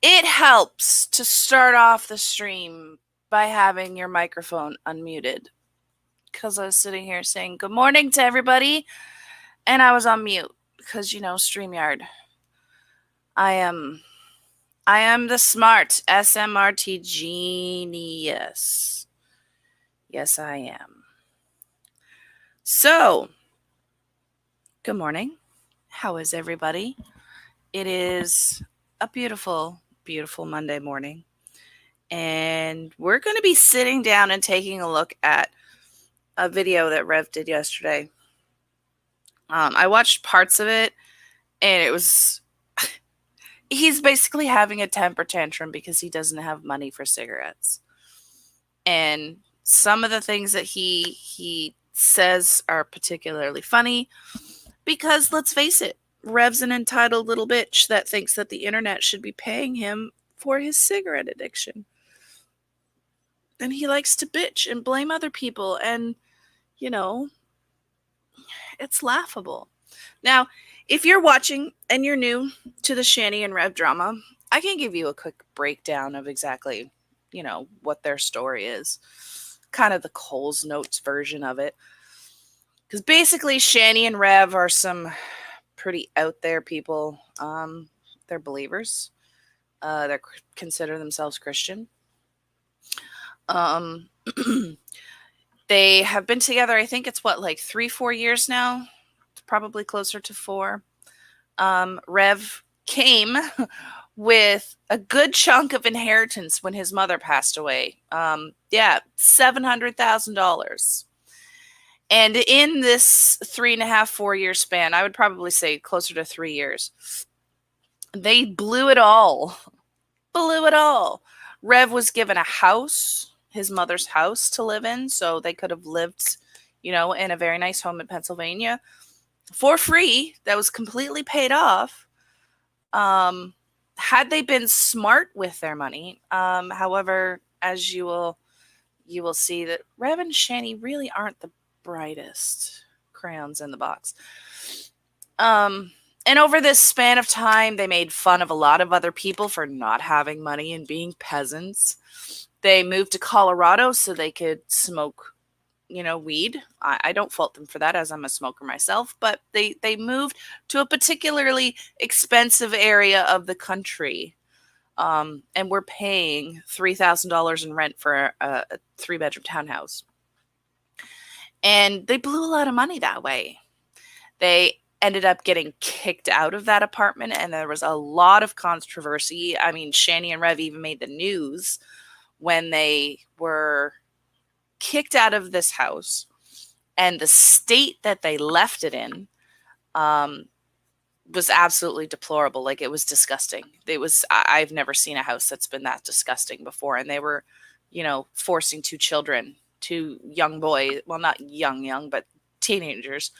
It helps to start off the stream by having your microphone unmuted. Because I was sitting here saying good morning to everybody, and I was on mute. Because, StreamYard. I am the smart SMRT genius. Yes, I am. So, good morning. How is everybody? It is a beautiful, beautiful Monday morning. And we're going to be sitting down and taking a look at a video that Rev did yesterday. I watched parts of it, and it was he's basically having a temper tantrum because he doesn't have money for cigarettes. And some of the things that he says are particularly funny because, let's face it, Rev's an entitled little bitch that thinks that the internet should be paying him for his cigarette addiction. And he likes to bitch and blame other people, and it's laughable. Now, if you're watching and you're new to the Shani and Rev drama, I can give you a quick breakdown of exactly, what their story is. Kind of the Coles Notes version of it. Because basically, Shani and Rev are some pretty out there people. They're believers. They consider themselves Christian. They have been together, I think it's 3-4 years now. Probably closer to 4. Rev came with a good chunk of inheritance when his mother passed away. $700,000. And in this 3.5-4 year span, I would probably say closer to 3 years, they blew it all. Blew it all. Rev was given a house, his mother's house, to live in, so they could have lived, in a very nice home in Pennsylvania for free. That was completely paid off. Had they been smart with their money, however, as you will see that Rev and Shani really aren't the brightest crayons in the box. And over this span of time, they made fun of a lot of other people for not having money and being peasants. They moved to Colorado so they could smoke, weed. I don't fault them for that, as I'm a smoker myself, but they moved to a particularly expensive area of the country. And we're paying $3,000 in rent for a 3-bedroom townhouse. And they blew a lot of money that way. They ended up getting kicked out of that apartment, and there was a lot of controversy. I mean, Shani and Rev even made the news when they were kicked out of this house, and the state that they left it in was absolutely deplorable. Like, it was disgusting. I've never seen a house that's been that disgusting before. And they were, forcing 2 young boys, well, not young, but teenagers,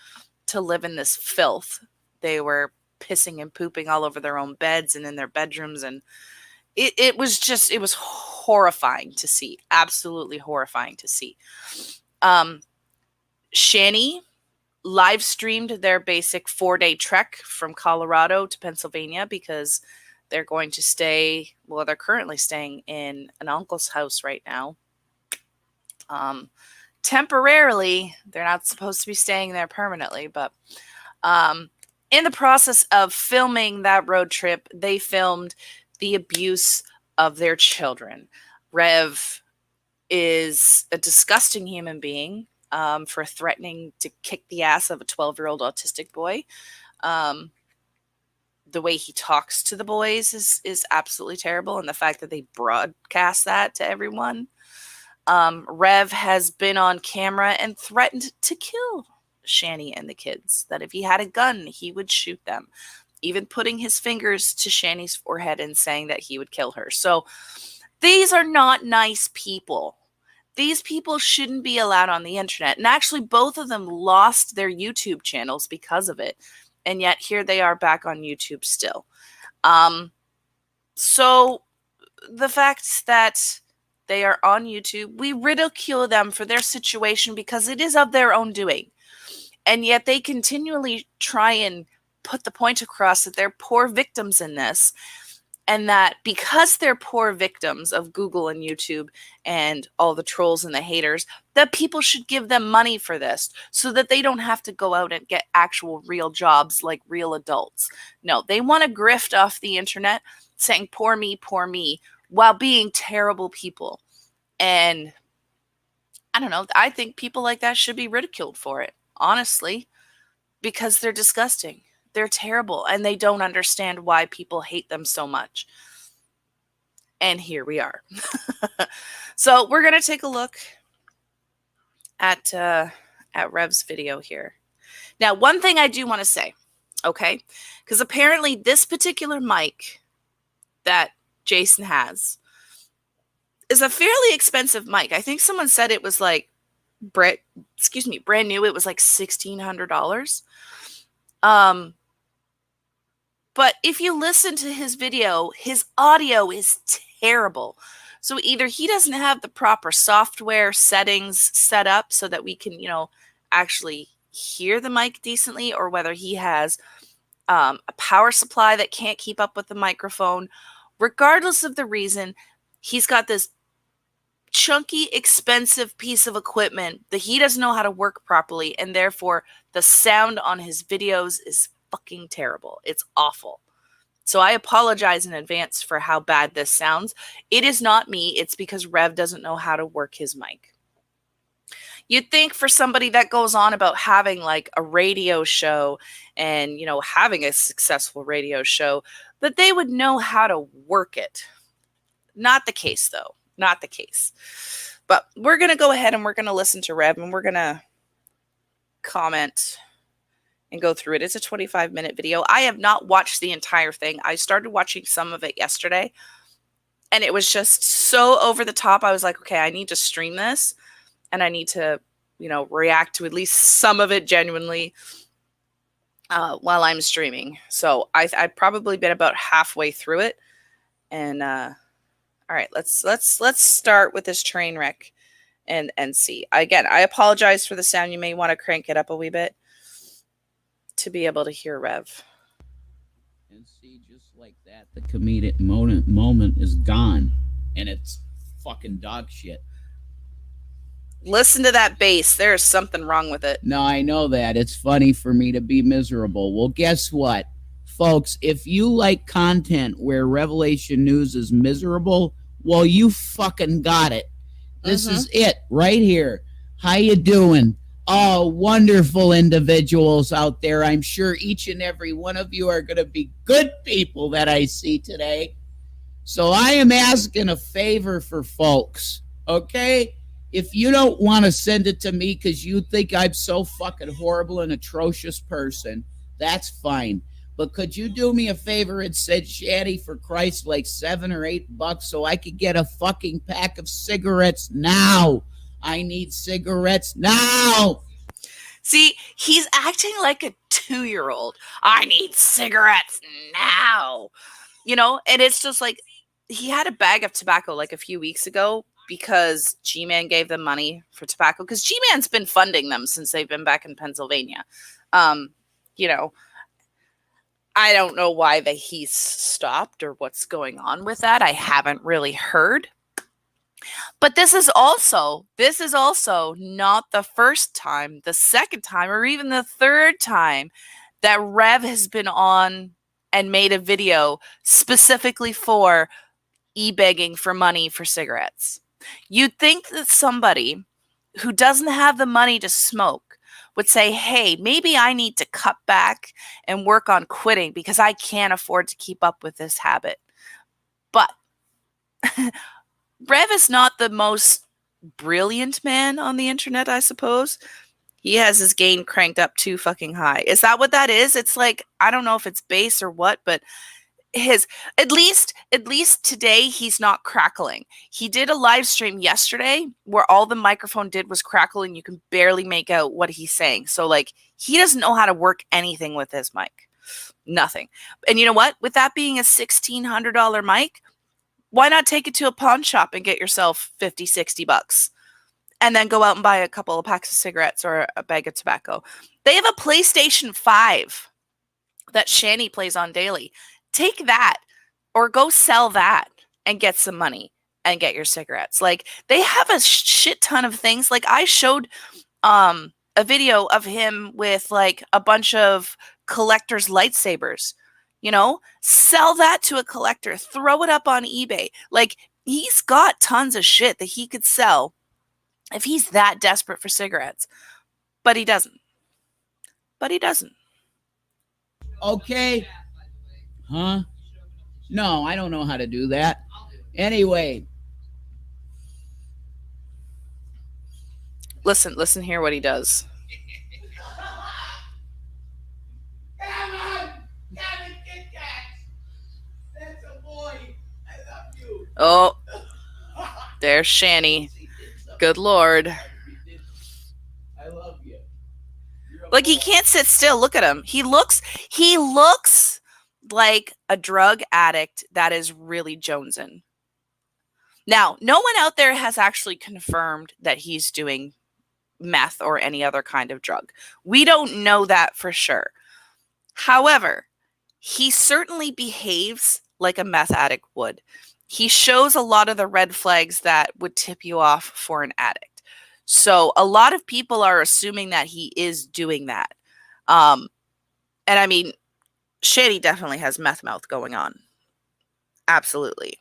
to live in this filth. They were pissing and pooping all over their own beds and in their bedrooms. And it was horrifying to see. Absolutely horrifying to see. Shani live streamed their basic 4-day trek from Colorado to Pennsylvania because they're going to they're currently staying in an uncle's house right now. Temporarily, they're not supposed to be staying there permanently, but in the process of filming that road trip, they filmed the abuse of their children. Rev is a disgusting human being for threatening to kick the ass of a 12-year-old autistic boy. The way he talks to the boys is absolutely terrible, and the fact that they broadcast that to everyone. Rev has been on camera and threatened to kill Shani and the kids, that if he had a gun, he would shoot them, even putting his fingers to Shani's forehead and saying that he would kill her. So these are not nice people. These people shouldn't be allowed on the internet. And actually, both of them lost their YouTube channels because of it. And yet here they are back on YouTube still. So the fact that they are on YouTube, we ridicule them for their situation because it is of their own doing. And yet they continually try and put the point across that they're poor victims in this. And that because they're poor victims of Google and YouTube and all the trolls and the haters, that people should give them money for this so that they don't have to go out and get actual real jobs like real adults. No, they want to grift off the internet saying, poor me, while being terrible people. And I don't know, I think people like that should be ridiculed for it, honestly, because they're disgusting. They're terrible, and they don't understand why people hate them so much. And here we are. So we're going to take a look at Rev's video here. Now, one thing I do want to say, okay, because apparently this particular mic that Jason has is a fairly expensive mic. I think someone said it was like brand new. It was like $1,600. But if you listen to his video, his audio is terrible. So either he doesn't have the proper software settings set up so that we can, actually hear the mic decently, or whether he has a power supply that can't keep up with the microphone. Regardless of the reason, he's got this chunky, expensive piece of equipment that he doesn't know how to work properly, and therefore the sound on his videos is fucking terrible. It's awful. So I apologize in advance for how bad this sounds. It is not me. It's because Rev doesn't know how to work his mic. You'd think for somebody that goes on about having like a radio show and, having a successful radio show, that they would know how to work it. Not the case, though. Not the case. But we're going to go ahead and we're going to listen to Rev, and we're going to comment and go through it. It's a 25-minute video. I have not watched the entire thing. I started watching some of it yesterday, and it was just so over the top. I was like, okay, I need to stream this, and I need to, react to at least some of it genuinely while I'm streaming. So I've probably been about halfway through it, and all right, let's start with this train wreck and see. Again, I apologize for the sound. You may want to crank it up a wee bit to be able to hear Rev. And see, just like that, the comedic moment is gone, and it's fucking dog shit. Listen to that bass. There's something wrong with it. No, I know that. It's funny for me to be miserable. Well, guess what? Folks, if you like content where Revelation News is miserable, well, you fucking got it. This is it right here. How you doing? Oh, wonderful individuals out there. I'm sure each and every one of you are going to be good people that I see today. So I am asking a favor for folks, okay? If you don't want to send it to me because you think I'm so fucking horrible and atrocious person, that's fine. But could you do me a favor and send Shanny, for Christ, like $7 or $8 so I could get a fucking pack of cigarettes now? I need cigarettes now. See, he's acting like a 2-year-old. I need cigarettes now. And it's just like, he had a bag of tobacco like a few weeks ago because G-Man gave them money for tobacco, because G-Man's been funding them since they've been back in Pennsylvania. I don't know why he's stopped or what's going on with that. I haven't really heard. But this is also not the first time, the second time, or even the third time that Rev has been on and made a video specifically for e-begging for money for cigarettes. You'd think that somebody who doesn't have the money to smoke would say, hey, maybe I need to cut back and work on quitting because I can't afford to keep up with this habit. But Rev is not the most brilliant man on the internet, I suppose. He has his gain cranked up too fucking high. Is that what that is? It's like, I don't know if it's bass or what, but at least today he's not crackling. He did a live stream yesterday where all the microphone did was crackle and you can barely make out what he's saying. So like, he doesn't know how to work anything with his mic. Nothing. And you know what? With that being a $1,600 mic, why not take it to a pawn shop and get yourself $50, $60 and then go out and buy a couple of packs of cigarettes or a bag of tobacco? They have a PlayStation 5 that Shani plays on daily. Take that. or go sell that and get some money and get your cigarettes. Like they have a shit ton of things. Like I showed a video of him with like a bunch of collectors lightsabers. You know, sell that to a collector, throw it up on eBay. Like he's got tons of shit that he could sell if he's that desperate for cigarettes. But he doesn't. But he doesn't. Okay. Huh? No, I don't know how to do that. Anyway, Listen here what he does. come on, Kevin, Kit Kats. That's a boy. I love you. Oh, there's Shanny. Good Lord. I love you. Like he can't sit still. Look at him. He looks like a drug addict that is really jonesing. Now, no one out there has actually confirmed that he's doing meth or any other kind of drug. We don't know that for sure. However, he certainly behaves like a meth addict would. He shows a lot of the red flags that would tip you off for an addict. So a lot of people are assuming that he is doing that. And I mean, Shady definitely has meth mouth going on. Absolutely.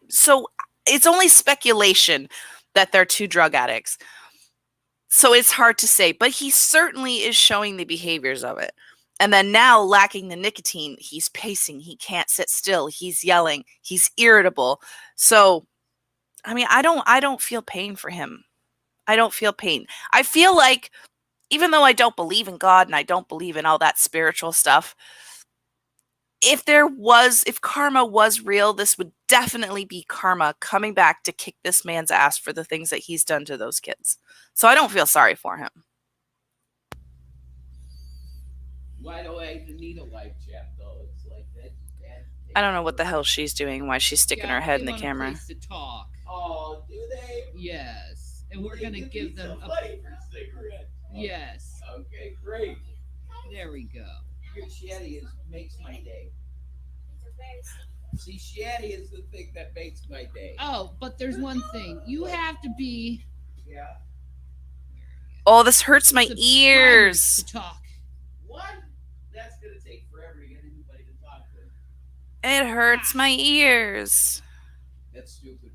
So it's only speculation that they're two drug addicts. So it's hard to say, but he certainly is showing the behaviors of it. And then now, lacking the nicotine, he's pacing. He can't sit still. He's yelling. He's irritable. So, I mean, I don't feel pain for him. I don't feel pain. I feel like, even though I don't believe in God and I don't believe in all that spiritual stuff, if karma was real, this would definitely be karma coming back to kick this man's ass for the things that he's done to those kids. So I don't feel sorry for him. Why do I need a life chat though? It's like that. I don't know what the hell she's doing, why she's sticking her head in the camera. To talk. Oh, do they? Yes. And we're gonna give them a flavor cigarette. Yes. Okay, great. There we go. Your Shetty makes my day. See, Shetty is the thing that makes my day. Oh, but there's one thing. You have to be. Yeah. Oh, this hurts my ears. To talk. What? That's gonna take forever to get anybody to talk to. It hurts my ears. That's stupid.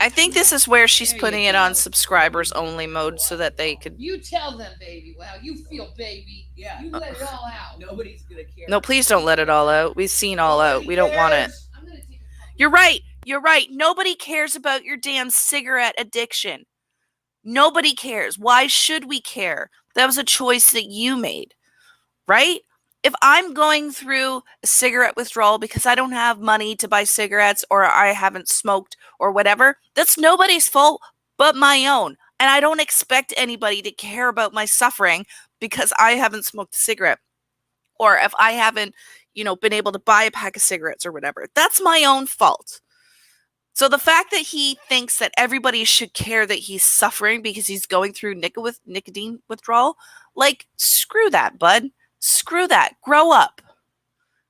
I think this is where she's putting it on subscribers only mode so that they could. You tell them, baby, how you feel, baby. Yeah. You let it all out. Nobody's gonna care. No, please don't let it all out. We've seen all out. We don't want it. You're right. You're right. Nobody cares about your damn cigarette addiction. Nobody cares. Why should we care? That was a choice that you made, right? If I'm going through a cigarette withdrawal because I don't have money to buy cigarettes or I haven't smoked or whatever, that's nobody's fault but my own. And I don't expect anybody to care about my suffering because I haven't smoked a cigarette or if I haven't, been able to buy a pack of cigarettes or whatever. That's my own fault. So the fact that he thinks that everybody should care that he's suffering because he's going through nicotine withdrawal, like, screw that, bud. Screw that. Grow up.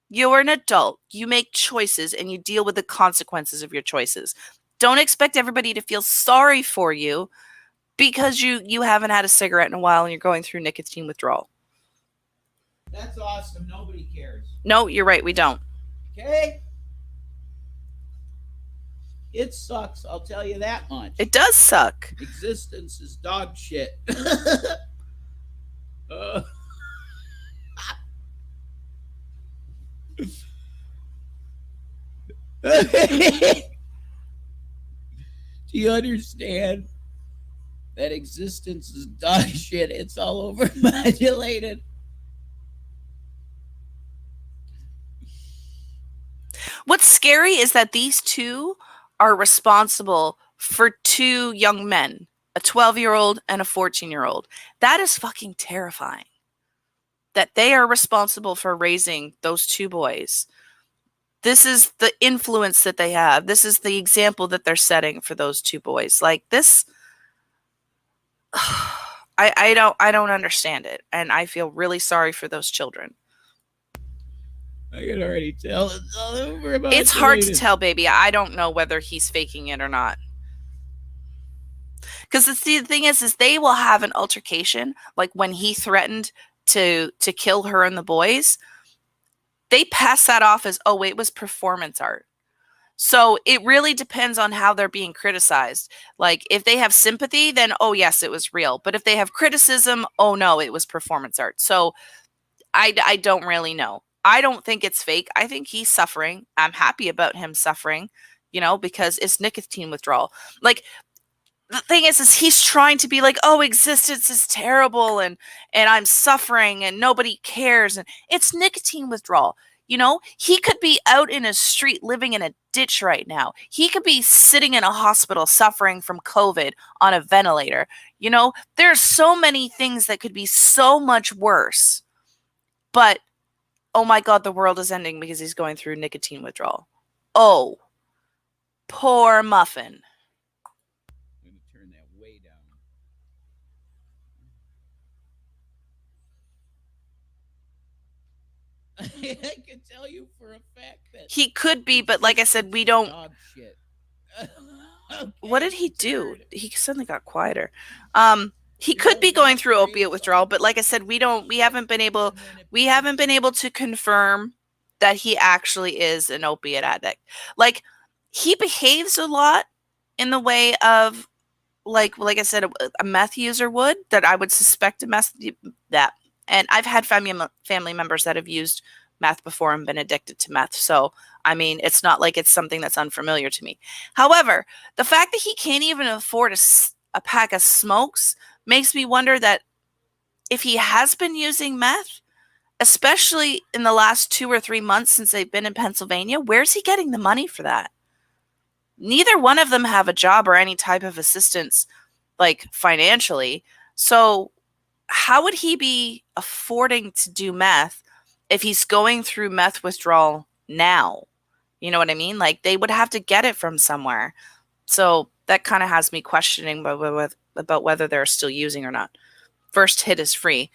You're an adult. You make choices and you deal with the consequences of your choices. Don't expect everybody to feel sorry for you because you haven't had a cigarette in a while and you're going through nicotine withdrawal. That's awesome. Nobody cares. No, you're right. We don't. Okay? It sucks, I'll tell you that much. It does suck. Existence is dog shit. Do you understand that existence is dog shit? It's all over modulated. What's scary is that these two are responsible for two young men, a 12-year-old and a 14-year-old. That is fucking terrifying. That they are responsible for raising those two boys. This is the influence that they have. This is the example that they're setting for those two boys. Like this, I don't understand it, and I feel really sorry for those children. I can already tell it's all over about It's the hard to latest. tell, baby. I don't know whether he's faking it or not. Because the thing is they will have an altercation. Like when he threatened to kill her and the boys, they pass that off as, oh, it was performance art. So it really depends on how they're being criticized. Like if they have sympathy, then oh yes, it was real. But if they have criticism, oh no, it was performance art. So I don't really know. I don't think it's fake. I think he's suffering. I'm happy about him suffering, because it's nicotine withdrawal. Like the thing is he's trying to be like, oh, existence is terrible and I'm suffering and nobody cares, and it's nicotine withdrawal. He could be out in a street living in a ditch right now. He could be sitting in a hospital suffering from COVID on a ventilator. There's so many things that could be so much worse. But oh my god, the world is ending because he's going through nicotine withdrawal. Oh, poor muffin. I'm going to turn that way down. I can tell you for a fact that He could be, it's but like I just said, we it's don't. dog shit. What Okay, did he do? turn. He suddenly got quieter. He could be going through opiate withdrawal, but like I said, we haven't been able to confirm that he actually is an opiate addict. Like he behaves a lot in the way of like I said, a meth user would, that I would suspect a meth that. And I've had family members that have used meth before and been addicted to meth. So, I mean, it's not like it's something that's unfamiliar to me. However, the fact that he can't even afford a pack of smokes makes me wonder that if he has been using meth, especially in the last 2 or 3 months since they've been in Pennsylvania, where's he getting the money for that? Neither one of them have a job or any type of assistance, like financially. So, how would he be affording to do meth if he's going through meth withdrawal now? You know what I mean? Like they would have to get it from somewhere. So that kind of has me questioning about whether they're still using or not. First hit is free.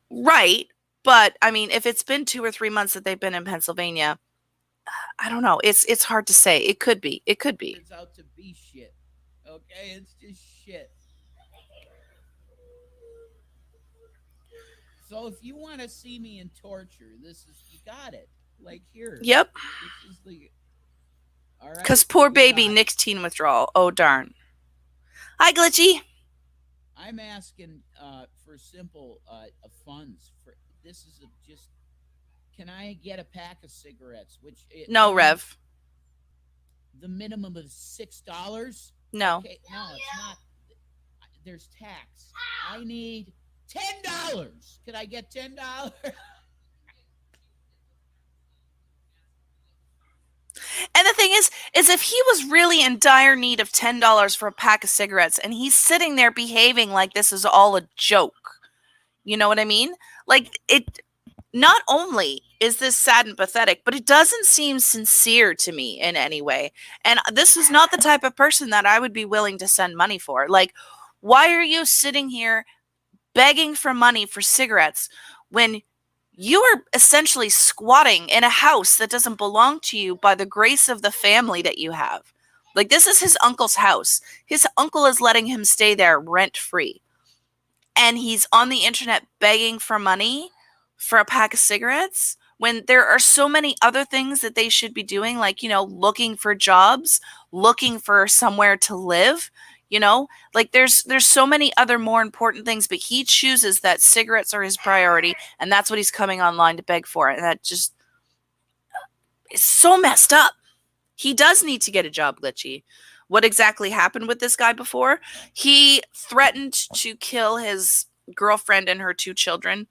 Right. But I mean, if it's been 2 or 3 months that they've been in Pennsylvania, I don't know. It's hard to say. It could be. It could be. It's out to be shit. Okay, it's just shit. So if you want to see me in torture, this is you got it. Like here, Yep. this is the all right. Because poor We baby got. nicotine withdrawal. Oh darn. Hi, Glitchy. I'm asking for simple funds for this is just. Can I get a pack of cigarettes? Which No, Rev. the minimum of $6. No. Okay, no, it's not. There's tax. I need $10. Could I get $10? And the thing is if he was really in dire need of $10 for a pack of cigarettes and he's sitting there behaving like this is all a joke, you know what I mean? Like it, not only is this sad and pathetic, but it doesn't seem sincere to me in any way. And this is not the type of person that I would be willing to send money for. Like, why are you sitting here begging for money for cigarettes when you are essentially squatting in a house that doesn't belong to you by the grace of the family that you have? Like, this is his uncle's house. His uncle is letting him stay there rent free. And he's on the internet begging for money for a pack of cigarettes when there are so many other things that they should be doing, like, looking for jobs, looking for somewhere to live. Like there's so many other more important things, but he chooses that cigarettes are his priority, and that's what he's coming online to beg for. And that just is so messed up. He does need to get a job, Glitchy. What exactly happened with this guy before? He threatened to kill his girlfriend and her 2 children.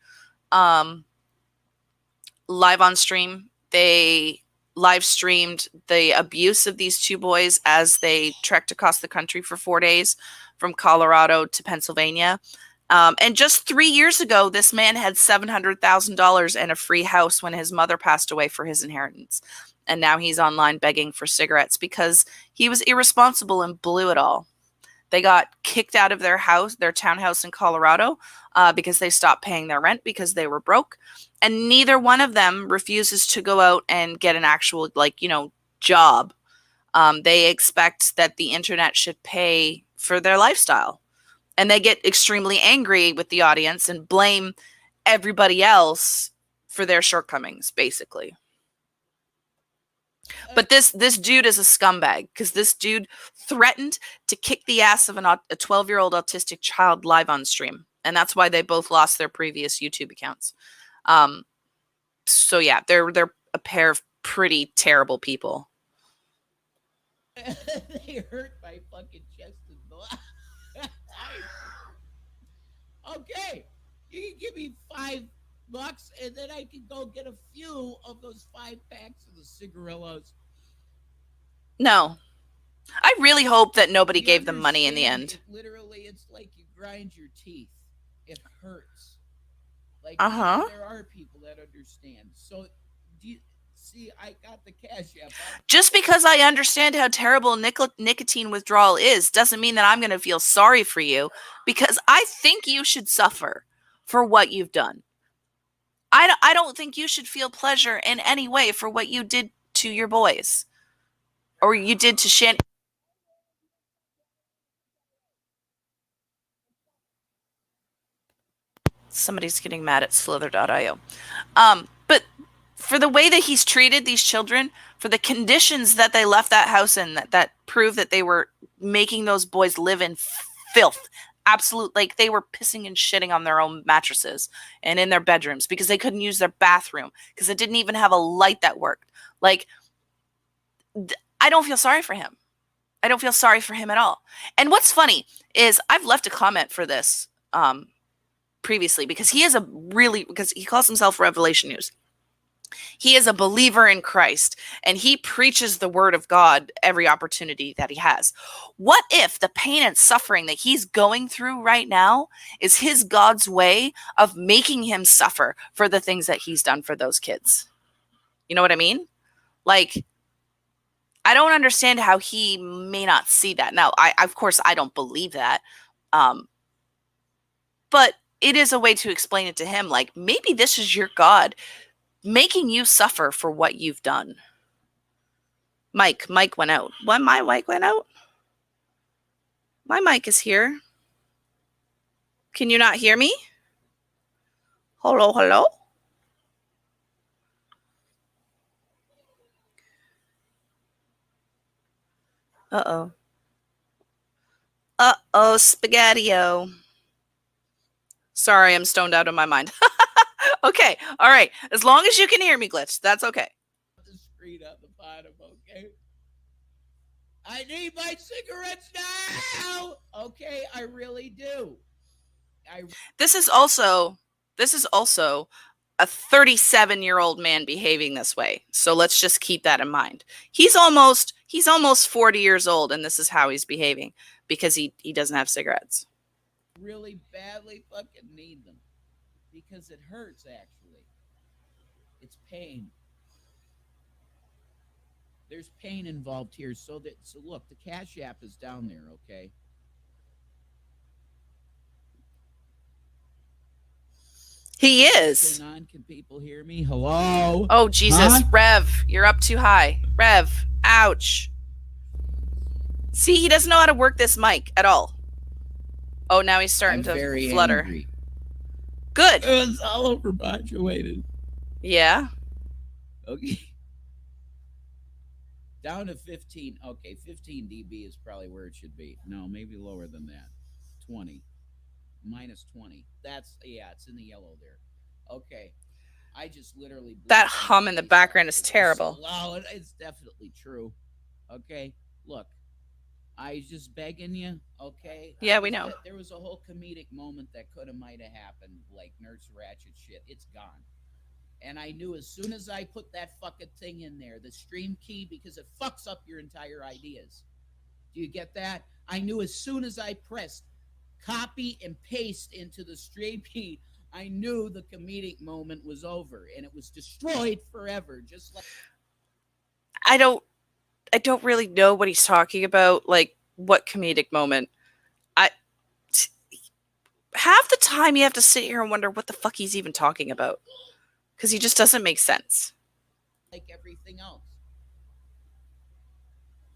Live on stream. They live streamed the abuse of these 2 boys as they trekked across the country for 4 days from Colorado to Pennsylvania. And just 3 years ago, this man had $700,000 and a free house when his mother passed away for his inheritance. And now he's online begging for cigarettes because he was irresponsible and blew it all. They got kicked out of their townhouse in Colorado, because they stopped paying their rent because they were broke. And neither one of them refuses to go out and get an actual, like, job. They expect that the internet should pay for their lifestyle. And they get extremely angry with the audience and blame everybody else for their shortcomings, basically. But this dude is a scumbag because this dude threatened to kick the ass of a 12-year-old autistic child live on stream, and that's why they both lost their previous YouTube accounts. So yeah, they're a pair of pretty terrible people. They hurt my fucking chest and blood. Okay, you can give me $5 and then I can go get a few of those 5 packs of the cigarillos. No. I really hope that nobody gave them money in the end. Literally, it's like you grind your teeth. It hurts. Like, there are people that understand. So, do you see, I got the cash app. Just because I understand how terrible nicotine withdrawal is doesn't mean that I'm going to feel sorry for you, because I think you should suffer for what you've done. I don't think you should feel pleasure in any way for what you did to your boys, or you did to Shan. Somebody's getting mad at Slither.io. But for the way that he's treated these children, for the conditions that they left that house in, that prove that they were making those boys live in filth. Absolute, like, they were pissing and shitting on their own mattresses and in their bedrooms because they couldn't use their bathroom because it didn't even have a light that worked. Like, I don't feel sorry for him. I don't feel sorry for him at all. And what's funny is I've left a comment for this previously, because because he calls himself Revelation News. He is a believer in Christ, and he preaches the word of God every opportunity that he has. What if the pain and suffering that he's going through right now is his God's way of making him suffer for the things that he's done for those kids? You know what I mean? Like, I don't understand how he may not see that. Now, of course, I don't believe that. But it is a way to explain it to him. Like, maybe this is your God making you suffer for what you've done. Mike went out. What? My mic went out? My mic is here. Can you not hear me? Hello? Uh-oh. Spaghetti-o. Sorry, I'm stoned out of my mind. Okay, all right. As long as you can hear me, Glitch, that's okay. The screen on the bottom, okay? I need my cigarettes now! Okay, I really do. This is also a 37-year-old man behaving this way. So let's just keep that in mind. He's almost 40 years old, and this is how he's behaving because he doesn't have cigarettes. Really badly fucking need them because it hurts, actually. It's pain. There's pain involved here. So look, the Cash App is down there, okay? He is. Can people hear me? Hello? Oh, Jesus. Huh? Rev, you're up too high. Rev, ouch. See, he doesn't know how to work this mic at all. Oh, now he's starting to flutter. Angry. Good. It's all overmodulated. Yeah. Okay. Down to 15. Okay, 15 dB is probably where it should be. No, maybe lower than that. 20. Minus 20. It's in the yellow there. Okay. I just literally... That hum in the background is terrible. Wow, it's definitely true. Okay, look. I was just begging you, okay? Yeah, we know. There was a whole comedic moment that might have happened, like Nurse Ratched shit. It's gone. And I knew as soon as I put that fucking thing in there, the stream key, because it fucks up your entire ideas. Do you get that? I knew as soon as I pressed copy and paste into the stream key, I knew the comedic moment was over, and it was destroyed forever, just like... I don't really know what he's talking about. Like, what comedic moment? Half the time you have to sit here and wonder what the fuck he's even talking about. because he just doesn't make sense. like everything else.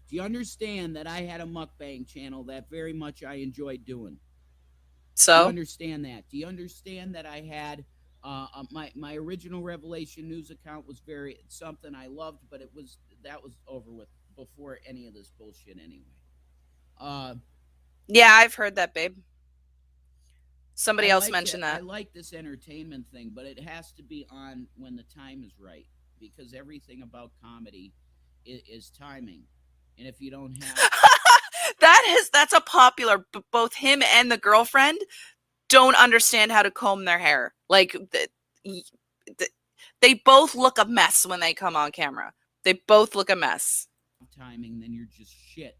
Do you understand that I had a mukbang channel that very much I enjoyed doing? Do you So, understand that? Do you understand that I had my original Revelation News account was very something I loved, but it was that was over with before any of this bullshit anyway. Uh, yeah, I've heard that, babe. Somebody else mentioned I that. like this entertainment thing, but it has to be on when the time is right because everything about comedy is timing, and if you don't have That's a popular. Both him and the girlfriend don't understand how to comb their hair. Like the, they both look a mess when they come on camera. They both look a mess. timing, then you're just shit.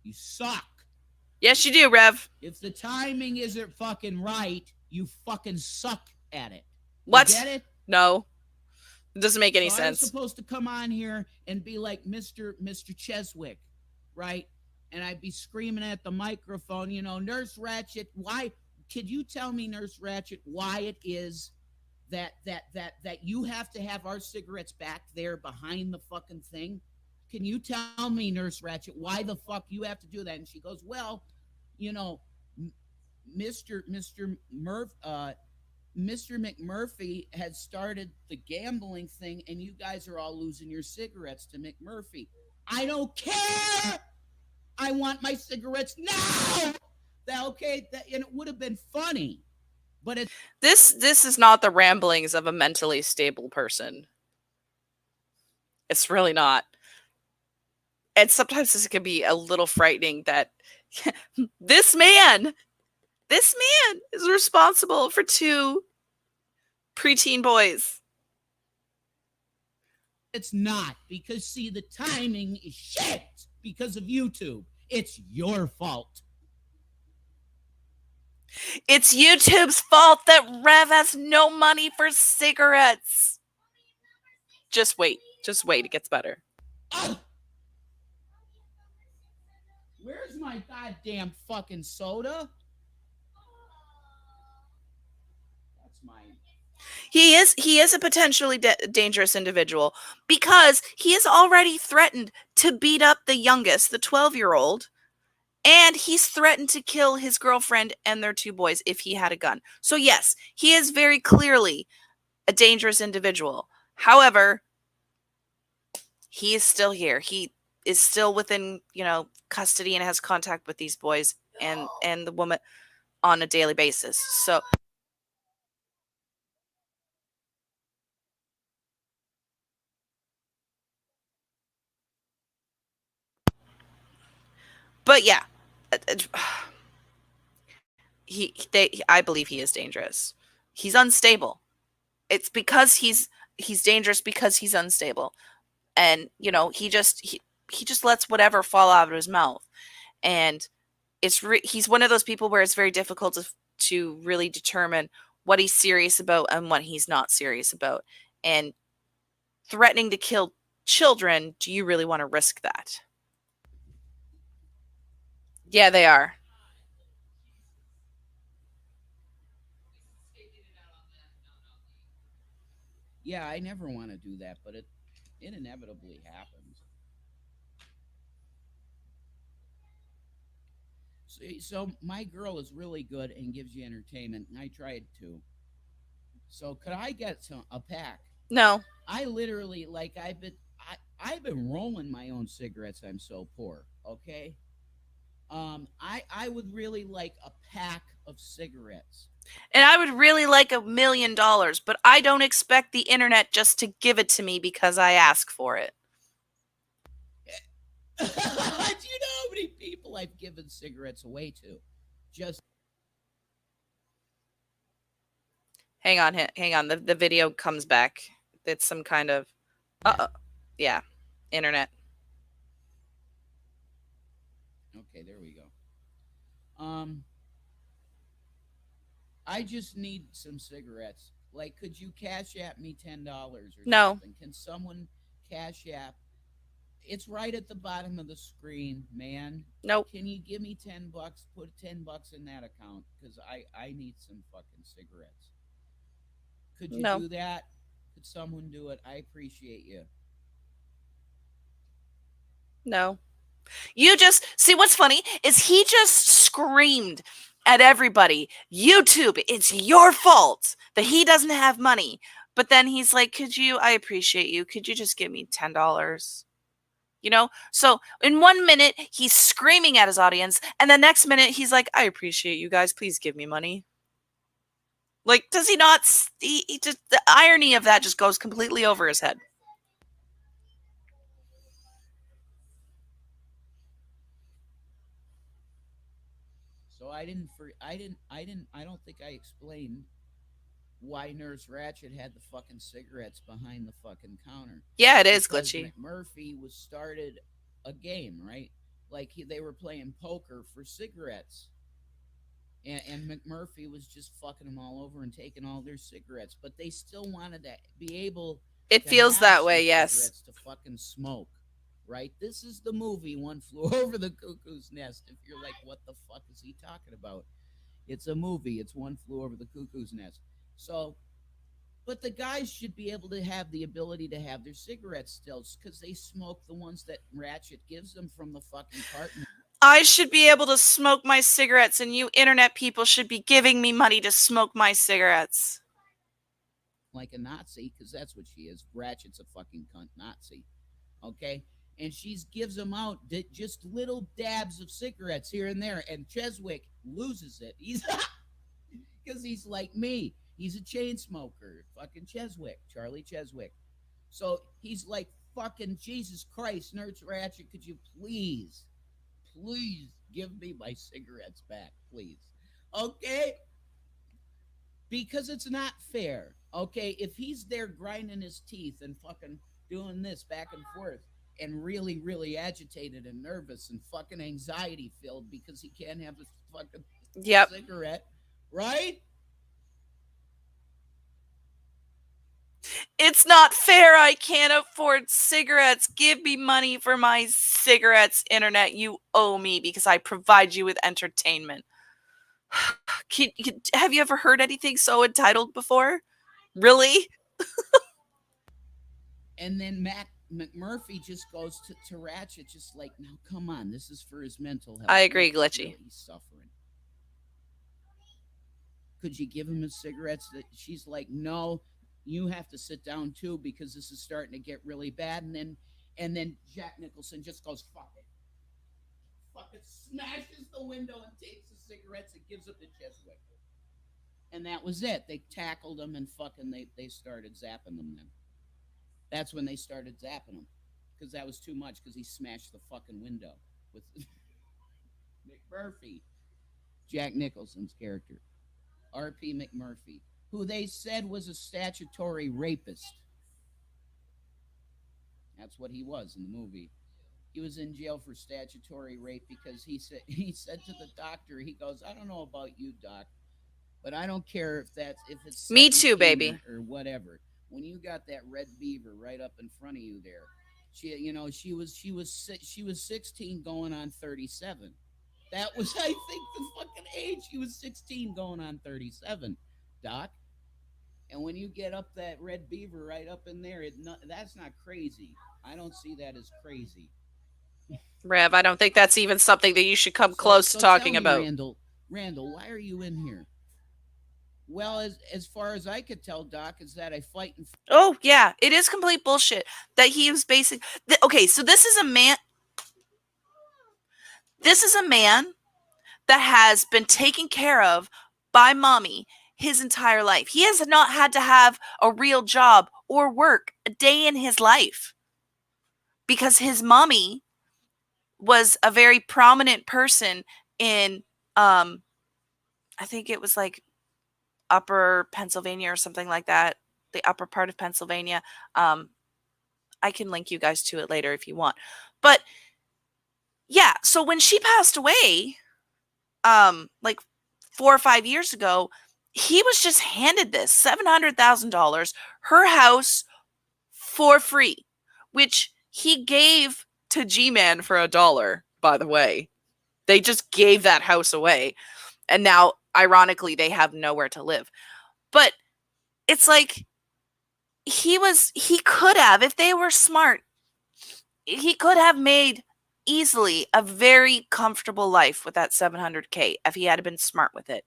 You suck. Yes, you do, Rev. If the timing isn't fucking right, you fucking suck at it. You get What? it? No, it doesn't make any So I was sense. supposed to come on here and be like Mr. Cheswick, right? And I'd be screaming at the microphone, Nurse Ratchet, why could you tell me, Nurse Ratchet, why it is that you have to have our cigarettes back there behind the fucking thing? Can you tell me, Nurse Ratchet, why the fuck you have to do that? And she goes, well, you know, Mr. McMurphy had started the gambling thing, and you guys are all losing your cigarettes to McMurphy. I don't care. I want my cigarettes now. And it would have been funny, but it's This is not the ramblings of a mentally stable person. It's really not. And sometimes this can be a little frightening that this man, this man is responsible for two preteen boys. not because see the timing is shit because of YouTube. It's your fault. It's YouTube's fault that Rev has no money for cigarettes. Just wait. Just wait. It gets better. Ugh. Where's my goddamn fucking soda? That's mine. He is a potentially dangerous individual because he has already threatened to beat up the youngest, the 12-year-old, and he's threatened to kill his girlfriend and their two boys if he had a gun. So yes, he is very clearly a dangerous individual. However, he is still here. He is still within, custody and has contact with these boys and the woman on a daily basis. So but yeah, I believe he is dangerous. He's unstable. It's because he's dangerous because he's unstable. And he just lets whatever fall out of his mouth. And he's one of those people where it's very difficult to really determine what he's serious about and what he's not serious about. And threatening to kill children, do you really want to risk that? Yeah, they are. Yeah, I never want to do that, but it inevitably happens. So my girl is really good and gives you entertainment, and I tried to. So could I get a pack? No. I literally I've been rolling my own cigarettes. I'm so poor. Okay. I would really like a pack of cigarettes. And I would really like $1 million, but I don't expect the internet just to give it to me because I ask for it. Do you know how many people I've given cigarettes away to? Just Hang on, hang on. The video comes back. It's some kind of yeah, internet. okay, there we go. Um, I just need some cigarettes. Like, could you cash app me $10 or No. something? Can someone cash app? It's right at the bottom of the screen, man. Nope. Can you give me $10? Put $10 in that account because I need some fucking cigarettes. Could you No, do that? Could someone do it? I appreciate you. no. You just see what's funny is he just screamed at everybody, YouTube, it's your fault that he doesn't have money. But then he's like, could you, I appreciate you. Could you just give me $10? You know? So in 1 minute, he's screaming at his audience. And the next minute, he's like, I appreciate you guys. Please give me money. Like, does he not? He just, the irony of that just goes completely over his head. So I don't think I explained why Nurse Ratchet had the fucking cigarettes behind the fucking counter. Yeah, it is Because glitchy. McMurphy was started a game, right? Like they were playing poker for cigarettes. And McMurphy was just fucking them all over and taking all their cigarettes. But they still wanted to be able It to feels have that some way, yes. cigarettes to fucking smoke, right? This is the movie One Flew Over the Cuckoo's Nest. If you're like, what the fuck is he talking about? It's a movie. It's One Flew Over the Cuckoo's Nest. So, but the guys should be able to have the ability to have their cigarettes still because they smoke the ones that Ratchet gives them from the fucking carton. I should be able to smoke my cigarettes, and you internet people should be giving me money to smoke my cigarettes. Like a Nazi, because that's what she is. Ratchet's a fucking cunt Nazi. Okay? And she gives them out just little dabs of cigarettes here and there, and Cheswick loses it. He's because he's like me. He's a chain smoker. Fucking Cheswick, Charlie Cheswick. So he's like, fucking Jesus Christ, Nurse Ratchet, could you please give me my cigarettes back, please? Okay? Because it's not fair. Okay? If he's there grinding his teeth and fucking doing this back and forth and really, really agitated and nervous and fucking anxiety filled because he can't have a fucking Yep. cigarette, right? It's not fair. I can't afford cigarettes. Give me money for my cigarettes, internet. You owe me because I provide you with entertainment. Have you ever heard anything so entitled before? Really? And then McMurphy just goes to Ratchet, just like, now come on, this is for his mental health. I agree, Look, Glitchy. really, he's suffering. Could you give him his cigarettes? She's like, no, you have to sit down too because this is starting to get really bad. And then Jack Nicholson just goes, fucking smashes the window and takes the cigarettes and gives them to Cheswick. And that was it. They tackled him and fucking they started zapping them then. That's when they started zapping him. Because that was too much because he smashed the fucking window with McMurphy. Jack Nicholson's character. R.P. McMurphy, who they said was a statutory rapist. That's what he was in the movie. He was in jail for statutory rape because he said to the doctor, he goes, I don't know about you, doc, but I don't care if it's Me too, baby. or whatever. When you got that red beaver right up in front of you there, she was 16 going on 37. That was, I think, the fucking age. She was 16 going on 37, doc. And when you get up that red beaver right up in there, that's not crazy. I don't see that as crazy. Rev, I don't think that's even something that you should come close to talking tell me, about. Randall, why are you in here? Well, as far as I could tell, Doc, is that I fight and. Oh, yeah. It is complete bullshit that he was basic. Okay, so this is a man. This is a man that has been taken care of by mommy his entire life. He has not had to have a real job or work a day in his life because his mommy was a very prominent person in I think it was like upper Pennsylvania or something like that, the upper part of Pennsylvania. I can link you guys to it later if you want. But yeah, so when she passed away, like 4 or 5 years ago, he was just handed this $700,000, her house for free, which he gave to G-Man for $1, by the way. They just gave that house away. And now, ironically, they have nowhere to live. But it's like he could have, if they were smart, he could have made easily a very comfortable life with that 700K if he had been smart with it,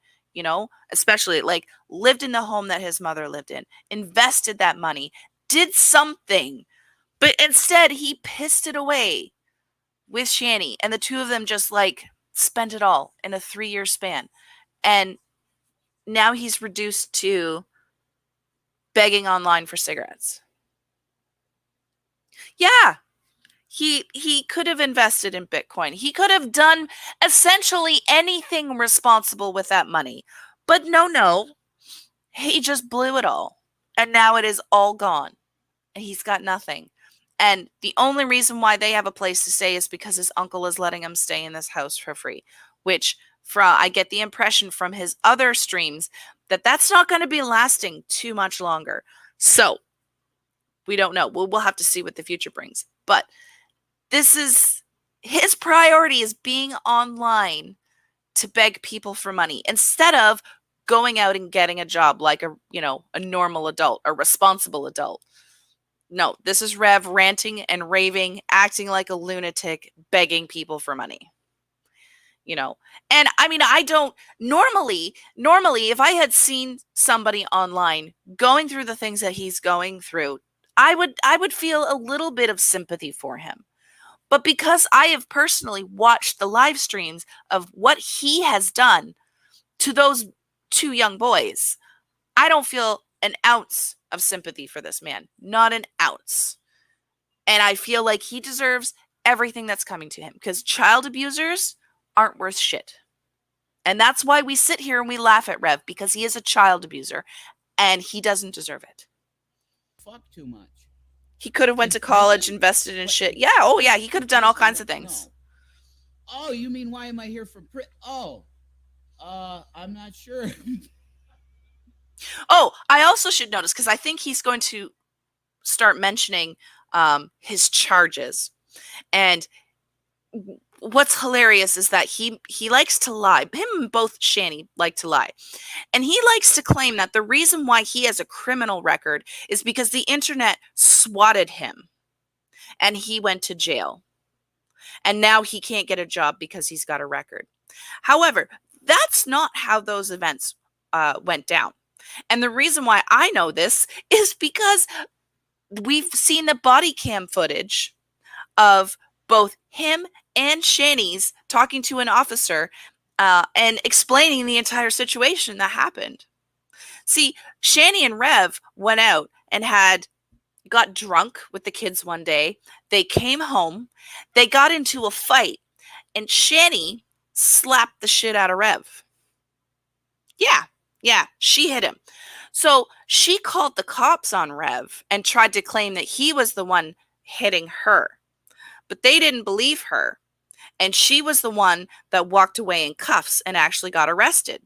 especially like lived in the home that his mother lived in, invested that money, did something. But instead, he pissed it away with Shani, and the two of them just like spent it all in a 3-year span. And now he's reduced to begging online for cigarettes. Yeah, he could have invested in Bitcoin. He could have done essentially anything responsible with that money. But no, he just blew it all. And now it is all gone. And he's got nothing. And the only reason why they have a place to stay is because his uncle is letting him stay in this house for free, which I get the impression from his other streams that that's not going to be lasting too much longer. So, we don't know. We'll have to see what the future brings. But this is his priority is being online to beg people for money instead of going out and getting a job like a normal adult, a responsible adult. No, this is Rev ranting and raving, acting like a lunatic, begging people for money. And I mean, I don't normally if I had seen somebody online going through the things that he's going through, I would feel a little bit of sympathy for him. But because I have personally watched the live streams of what he has done to those two young boys, I don't feel an ounce of sympathy for this man. Not an ounce. And I feel like he deserves everything that's coming to him because child abusers aren't worth shit. And that's why we sit here and we laugh at Rev because he is a child abuser and he doesn't deserve it. Fuck too much. He could have went In to college, prison? invested in What? shit. Yeah, oh yeah, he could have done all kinds of things. No. Oh, you mean why am I here for Oh, I'm not sure. Oh, I also should notice because I think he's going to start mentioning his charges. And what's hilarious is that he likes to lie. Him and both Shani like to lie. And he likes to claim that the reason why he has a criminal record is because the internet swatted him and he went to jail. And now he can't get a job because he's got a record. However, that's not how those events went down. And the reason why I know this is because we've seen the body cam footage of both him and Shani's talking to an officer and explaining the entire situation that happened. See, Shani and Rev went out and got drunk with the kids one day. They came home, they got into a fight, and Shani slapped the shit out of Rev. Yeah, she hit him. So she called the cops on Rev and tried to claim that he was the one hitting her. But they didn't believe her. And she was the one that walked away in cuffs and actually got arrested.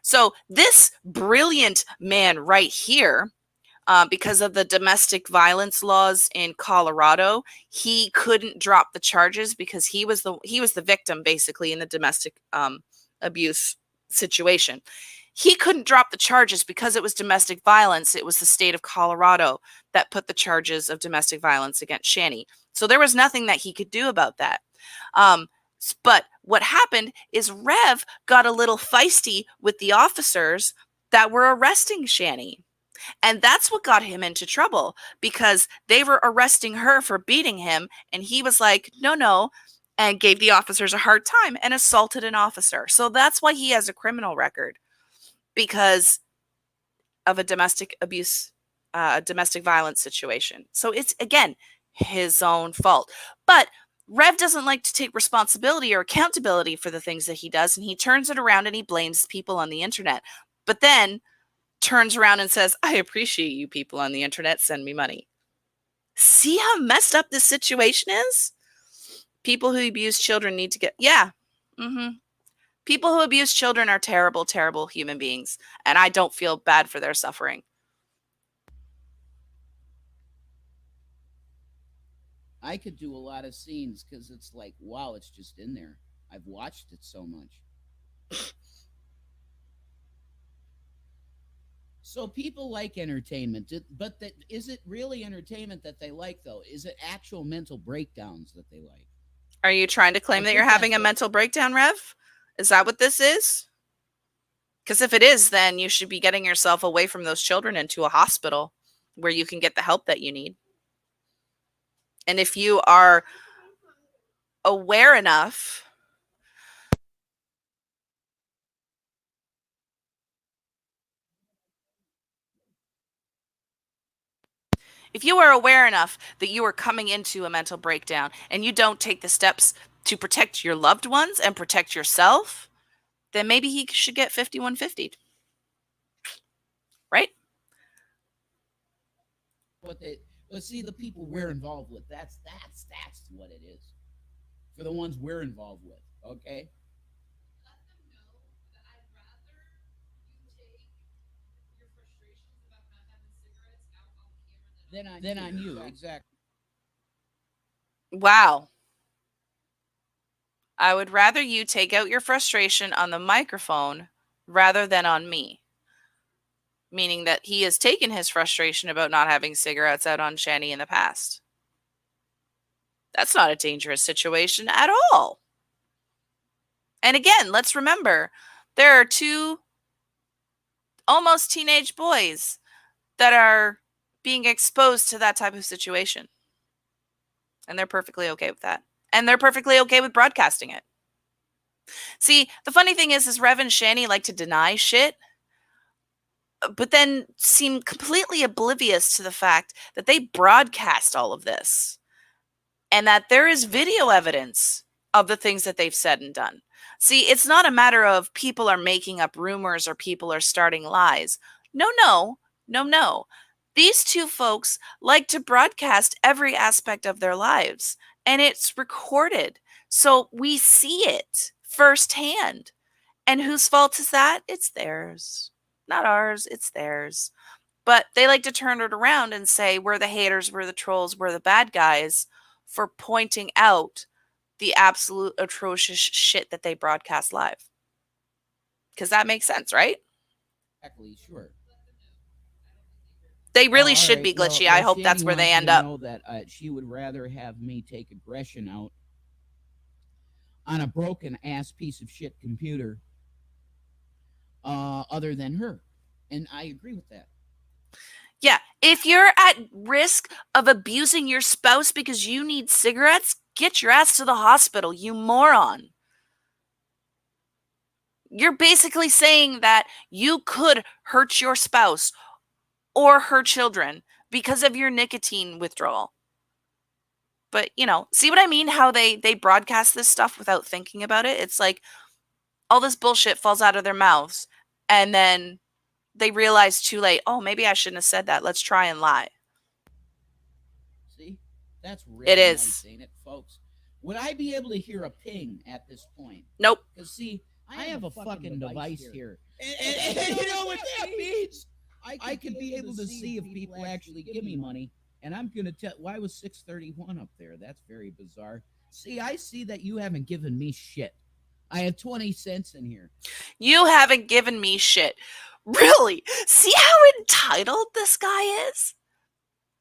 So this brilliant man right here, because of the domestic violence laws in Colorado, he couldn't drop the charges because he was the victim basically in the domestic abuse situation. He couldn't drop the charges because it was domestic violence. It was the state of Colorado that put the charges of domestic violence against Shani. So there was nothing that he could do about that. But what happened is Rev got a little feisty with the officers that were arresting Shani. And that's what got him into trouble because they were arresting her for beating him. And he was like, no, and gave the officers a hard time and assaulted an officer. So that's why he has a criminal record, because of a domestic abuse, domestic violence situation. So it's, again, his own fault. But Rev doesn't like to take responsibility or accountability for the things that he does, and he turns it around and he blames people on the internet. But then turns around and says, I appreciate you people on the internet, send me money. See how messed up this situation is? People who abuse children need to get, yeah. People who abuse children are terrible, terrible human beings, and I don't feel bad for their suffering. I could do a lot of scenes because it's like, wow, it's just in there. I've watched it so much. So people like entertainment, but that is it really entertainment that they like though? Is it actual mental breakdowns that they like? Are you trying to I claim that you're think having that's a what. mental breakdown, Rev? Is that what this is? Because if it is, then you should be getting yourself away from those children into a hospital where you can get the help that you need. And if you are aware enough, if you are aware enough that you are coming into a mental breakdown and you don't take the steps to protect your loved ones and protect yourself, then maybe he should get 5150, right? What they But see the people we're involved with. That's what it is. For the ones we're involved with, okay? Then on you, exactly. Wow. I would rather you take out your frustration on the microphone rather than on me. Meaning that he has taken his frustration about not having cigarettes out on Shani in the past. That's not a dangerous situation at all. And again, let's remember there are two almost teenage boys that are being exposed to that type of situation. And they're perfectly okay with that. And they're perfectly okay with broadcasting it. See, the funny thing is Rev and Shani like to deny shit, but then seem completely oblivious to the fact that they broadcast all of this and that there is video evidence of the things that they've said and done. See, it's not a matter of people are making up rumors or people are starting lies. No, no, no, no. These two folks like to broadcast every aspect of their lives, and it's recorded. So we see it firsthand. And whose fault is that? It's theirs. Not ours, it's theirs. But they like to turn it around and say, we're the haters, we're the trolls, we're the bad guys for pointing out the absolute atrocious shit that they broadcast live. Because that makes sense, right? Exactly, sure. They really All should right. be glitchy. I hope Shanny that's where they wants you end to up. know that she would rather have me take aggression out on a broken ass piece of shit computer, other than her, and I agree with that. Yeah, if you're at risk of abusing your spouse because you need cigarettes, get your ass to the hospital, you moron. You're basically saying that you could hurt your spouse or her children because of your nicotine withdrawal. But, see what I mean? How they broadcast this stuff without thinking about it? It's like all this bullshit falls out of their mouths and then they realize too late, "Oh, maybe I shouldn't have said that. Let's try and lie." See, that's It really nice, is. ain't it, folks? Would I be able to hear a ping at this point? Nope. Because see, I have a fucking device here, and you know what that means? I could be able to see if people actually give me money, and I'm gonna tell. Why was 631 up there? That's very bizarre. See, I see that you haven't given me shit. I have 20 cents in here. You haven't given me shit. Really? See how entitled this guy is?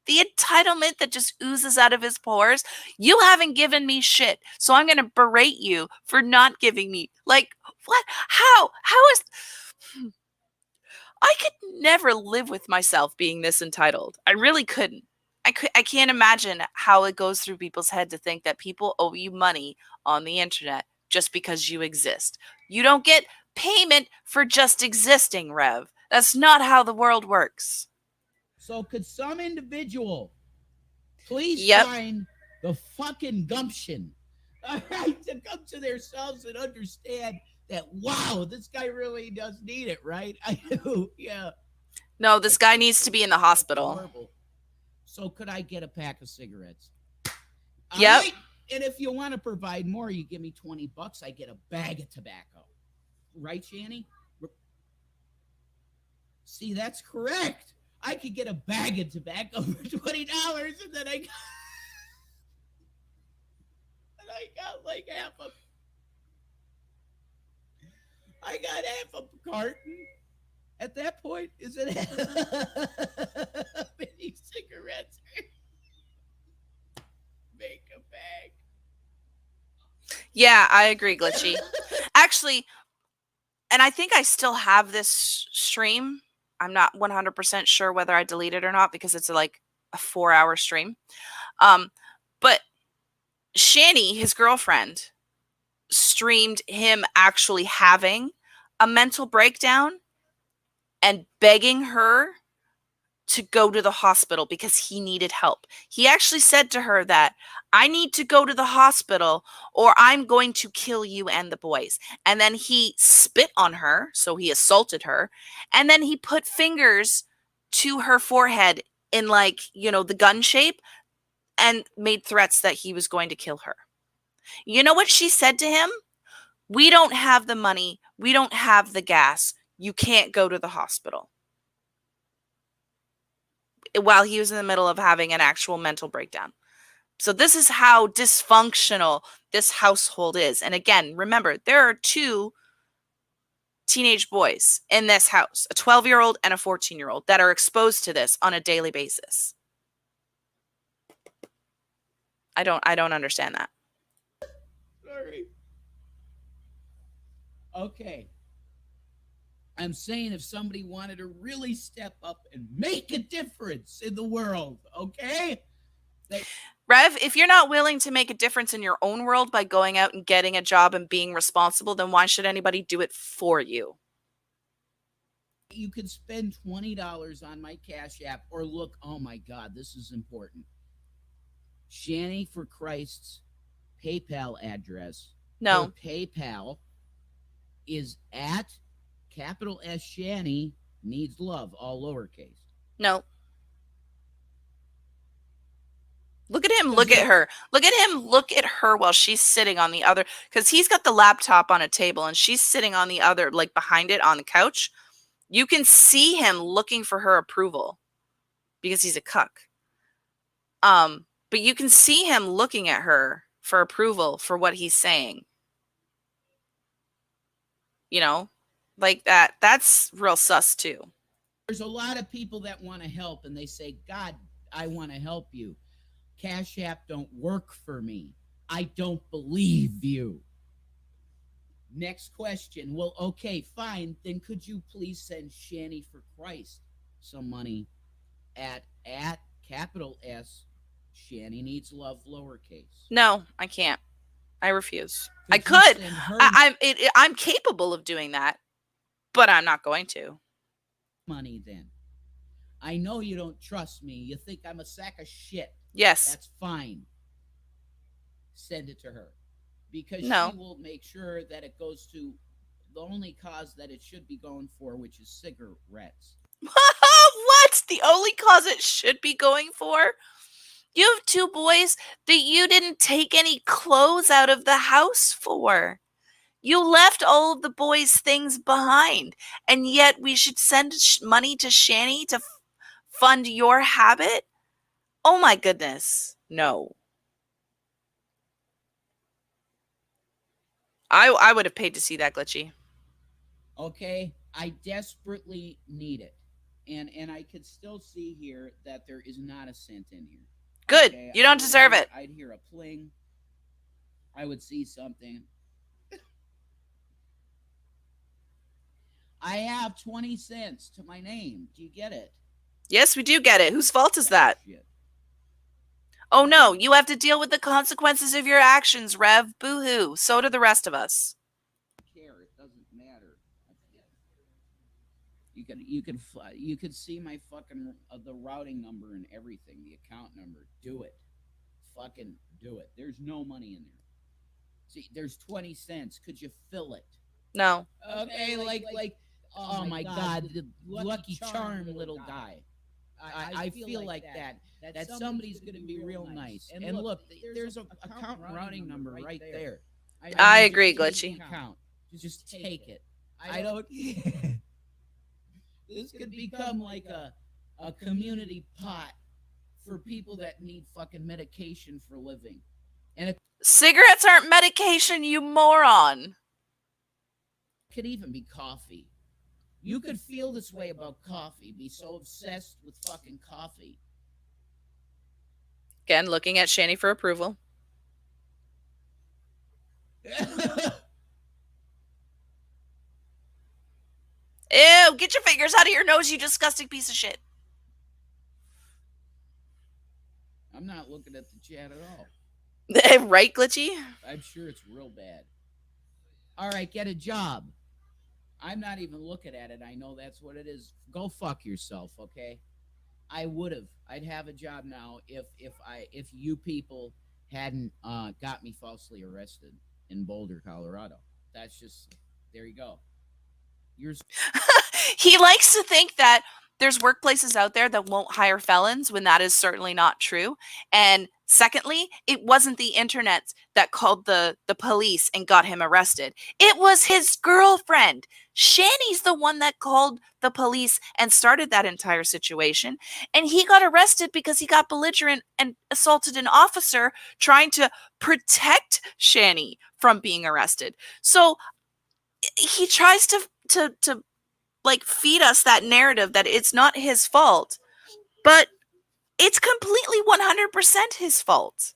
The entitlement that just oozes out of his pores. You haven't given me shit. So I'm going to berate you for not giving me. Like, what? How? How is. I could never live with myself being this entitled. I really couldn't. I can't imagine how it goes through people's head to think that people owe you money on the internet just because you exist. You don't get payment for just existing, Rev. That's not how the world works. So could some individual please Yep. find the fucking gumption, all right, to come to themselves and understand that, wow, this guy really does need it, right? I do, yeah. No, this guy needs to be in the hospital. Horrible. So could I get a pack of cigarettes? All Yep. right. And if you want to provide more, you give me $20. I get a bag of tobacco. Right, Shanny? See, that's correct. I could get a bag of tobacco for $20, and then I got like I got half a carton. At that point, is it mini cigarettes make a bag? Yeah, I agree, Glitchy. Actually, and I think I still have this stream. I'm not 100% sure whether I deleted it or not because it's like a 4-hour stream. Um, but Shani, his girlfriend, streamed him actually having a mental breakdown and begging her to go to the hospital because he needed help. He actually said to her that I need to go to the hospital or I'm going to kill you and the boys. And then he spit on her, so he assaulted her, and then he put fingers to her forehead in like, the gun shape and made threats that he was going to kill her. You know what she said to him? We don't have the money. We don't have the gas. You can't go to the hospital. While he was in the middle of having an actual mental breakdown. So this is how dysfunctional this household is. And again, remember, there are two teenage boys in this house, a 12-year-old and a 14-year-old, that are exposed to this on a daily basis. I don't understand that. Sorry. Okay. I'm saying if somebody wanted to really step up and make a difference in the world, okay? Rev, if you're not willing to make a difference in your own world by going out and getting a job and being responsible, then why should anybody do it for you? You could spend $20 on my Cash App or look, oh my God, this is important. Shani for Christ's PayPal address. No. Her PayPal is at capital S Shani needs love, all lowercase. No. Look at him, look at her. Look at him, look at her while she's sitting on the other, because he's got the laptop on a table and she's sitting on the other, like behind it on the couch. You can see him looking for her approval because he's a cuck. But you can see him looking at her for approval for what he's saying. Like that. That's real sus too. There's a lot of people that want to help and they say, God, I want to help you. Cash App don't work for me. I don't believe you. Next question. Well, okay, fine. Then could you please send Shani for Christ some money at capital S Shani needs love lowercase? No, I can't. I refuse. I could. I'm capable of doing that, but I'm not going to. Money then. I know you don't trust me. You think I'm a sack of shit. Yes. That's fine. Send it to her. Because she will make sure that it goes to the only cause that it should be going for, which is cigarettes. What? The only cause it should be going for? You have two boys that you didn't take any clothes out of the house for. You left all of the boys' things behind, and yet we should send money to Shani to fund your habit? Oh my goodness. No. I would have paid to see that, Glitchy. Okay, I desperately need it. And I could still see here that there is not a cent in here. Good. Okay, you don't deserve it. I'd hear a pling. I would see something. I have 20 cents to my name. Do you get it? Yes, we do get it. Whose fault is that? Shit. Oh no, you have to deal with the consequences of your actions, Rev. Boo-hoo. So do the rest of us. Care. It doesn't matter. You can see my fucking the routing number and everything, the account number. Do it. Fucking do it. There's no money in there. See, there's 20 cents. Could you fill it? No. Okay, like oh my God, the Lucky Charm little guy. I feel like that somebody's going to be real nice. And look, there's an account routing number right there. I agree, Glitchy. Just take it. I don't. This could become like a community pot for people that need fucking medication for living. And cigarettes aren't medication, you moron. It could even be coffee. You could feel this way about coffee, be so obsessed with fucking coffee. Again, looking at Shani for approval. Ew, get your fingers out of your nose, you disgusting piece of shit. I'm not looking at the chat at all. Right, Glitchy? I'm sure it's real bad. All right, get a job. I'm not even looking at it. I know that's what it is. Go fuck yourself, okay? I would have. I'd have a job now if you people hadn't got me falsely arrested in Boulder, Colorado. That's just there you go. You're He likes to think that there's workplaces out there that won't hire felons when that is certainly not true. And secondly, it wasn't the internet that called the police and got him arrested. It was his girlfriend. Shani's the one that called the police and started that entire situation. And he got arrested because he got belligerent and assaulted an officer trying to protect Shani from being arrested. So he tries to like feed us that narrative that it's not his fault, but it's completely 100% his fault.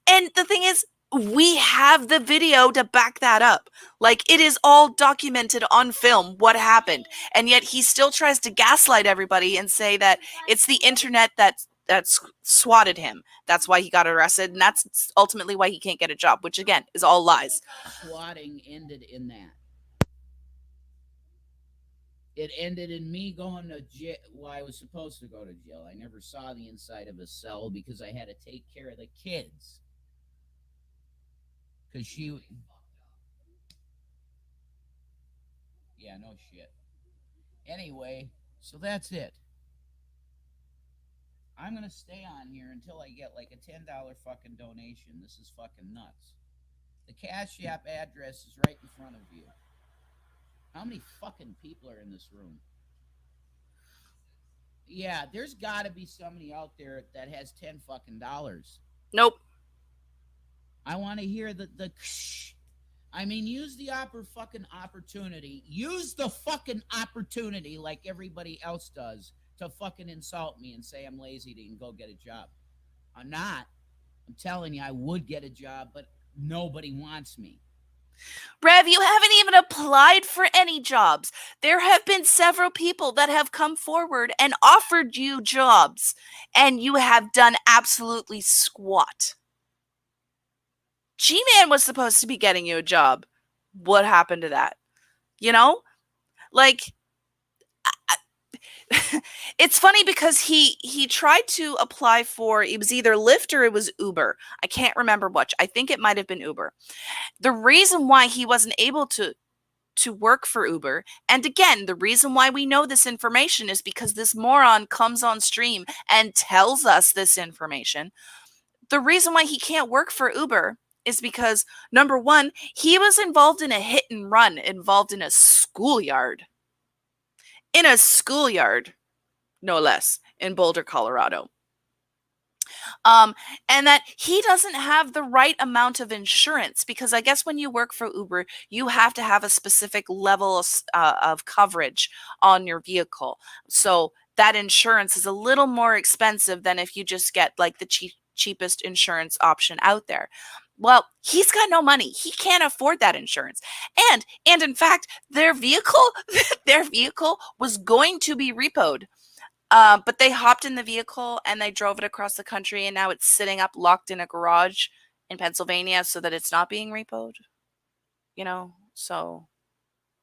And the thing is, we have the video to back that up. Like, it is all documented on film what happened. And yet he still tries to gaslight everybody and say that it's the internet that's swatted him. That's why he got arrested. And that's ultimately why he can't get a job, which again is all lies. swatting ended in that. It ended in me going to jail. Well, I was supposed to go to jail. I never saw the inside of a cell because I had to take care of the kids. Because she. Yeah, no shit. Anyway, so that's it. I'm going to stay on here until I get like a $10 fucking donation. This is fucking nuts. The Cash App address is right in front of you. How many fucking people are in this room? Yeah, there's got to be somebody out there that has 10 fucking dollars. Nope. I want to hear the I mean, use the fucking opportunity. Use the fucking opportunity like everybody else does to fucking insult me and say I'm lazy to go get a job. I'm not. I'm telling you, I would get a job, but nobody wants me. Rev, you haven't even applied for any jobs. There have been several people that have come forward and offered you jobs, and you have done absolutely squat. G-Man was supposed to be getting you a job. What happened to that? You know? Like, it's funny because he tried to apply for, it was either Lyft or it was Uber. I can't remember which. I think it might have been Uber. The reason why he wasn't able to work for Uber, and again, the reason why we know this information is because this moron comes on stream and tells us this information. The reason why he can't work for Uber is because, number one, he was involved in a hit and run, involved in a schoolyard. In a schoolyard, no less, in Boulder, Colorado. And that he doesn't have the right amount of insurance, because I guess when you work for Uber, you have to have a specific level of coverage on your vehicle. So that insurance is a little more expensive than if you just get like the cheapest insurance option out there. Well, he's got no money. He can't afford that insurance. And in fact, their vehicle was going to be repoed. But they hopped in the vehicle and they drove it across the country, and now it's sitting up locked in a garage in Pennsylvania so that it's not being repoed. So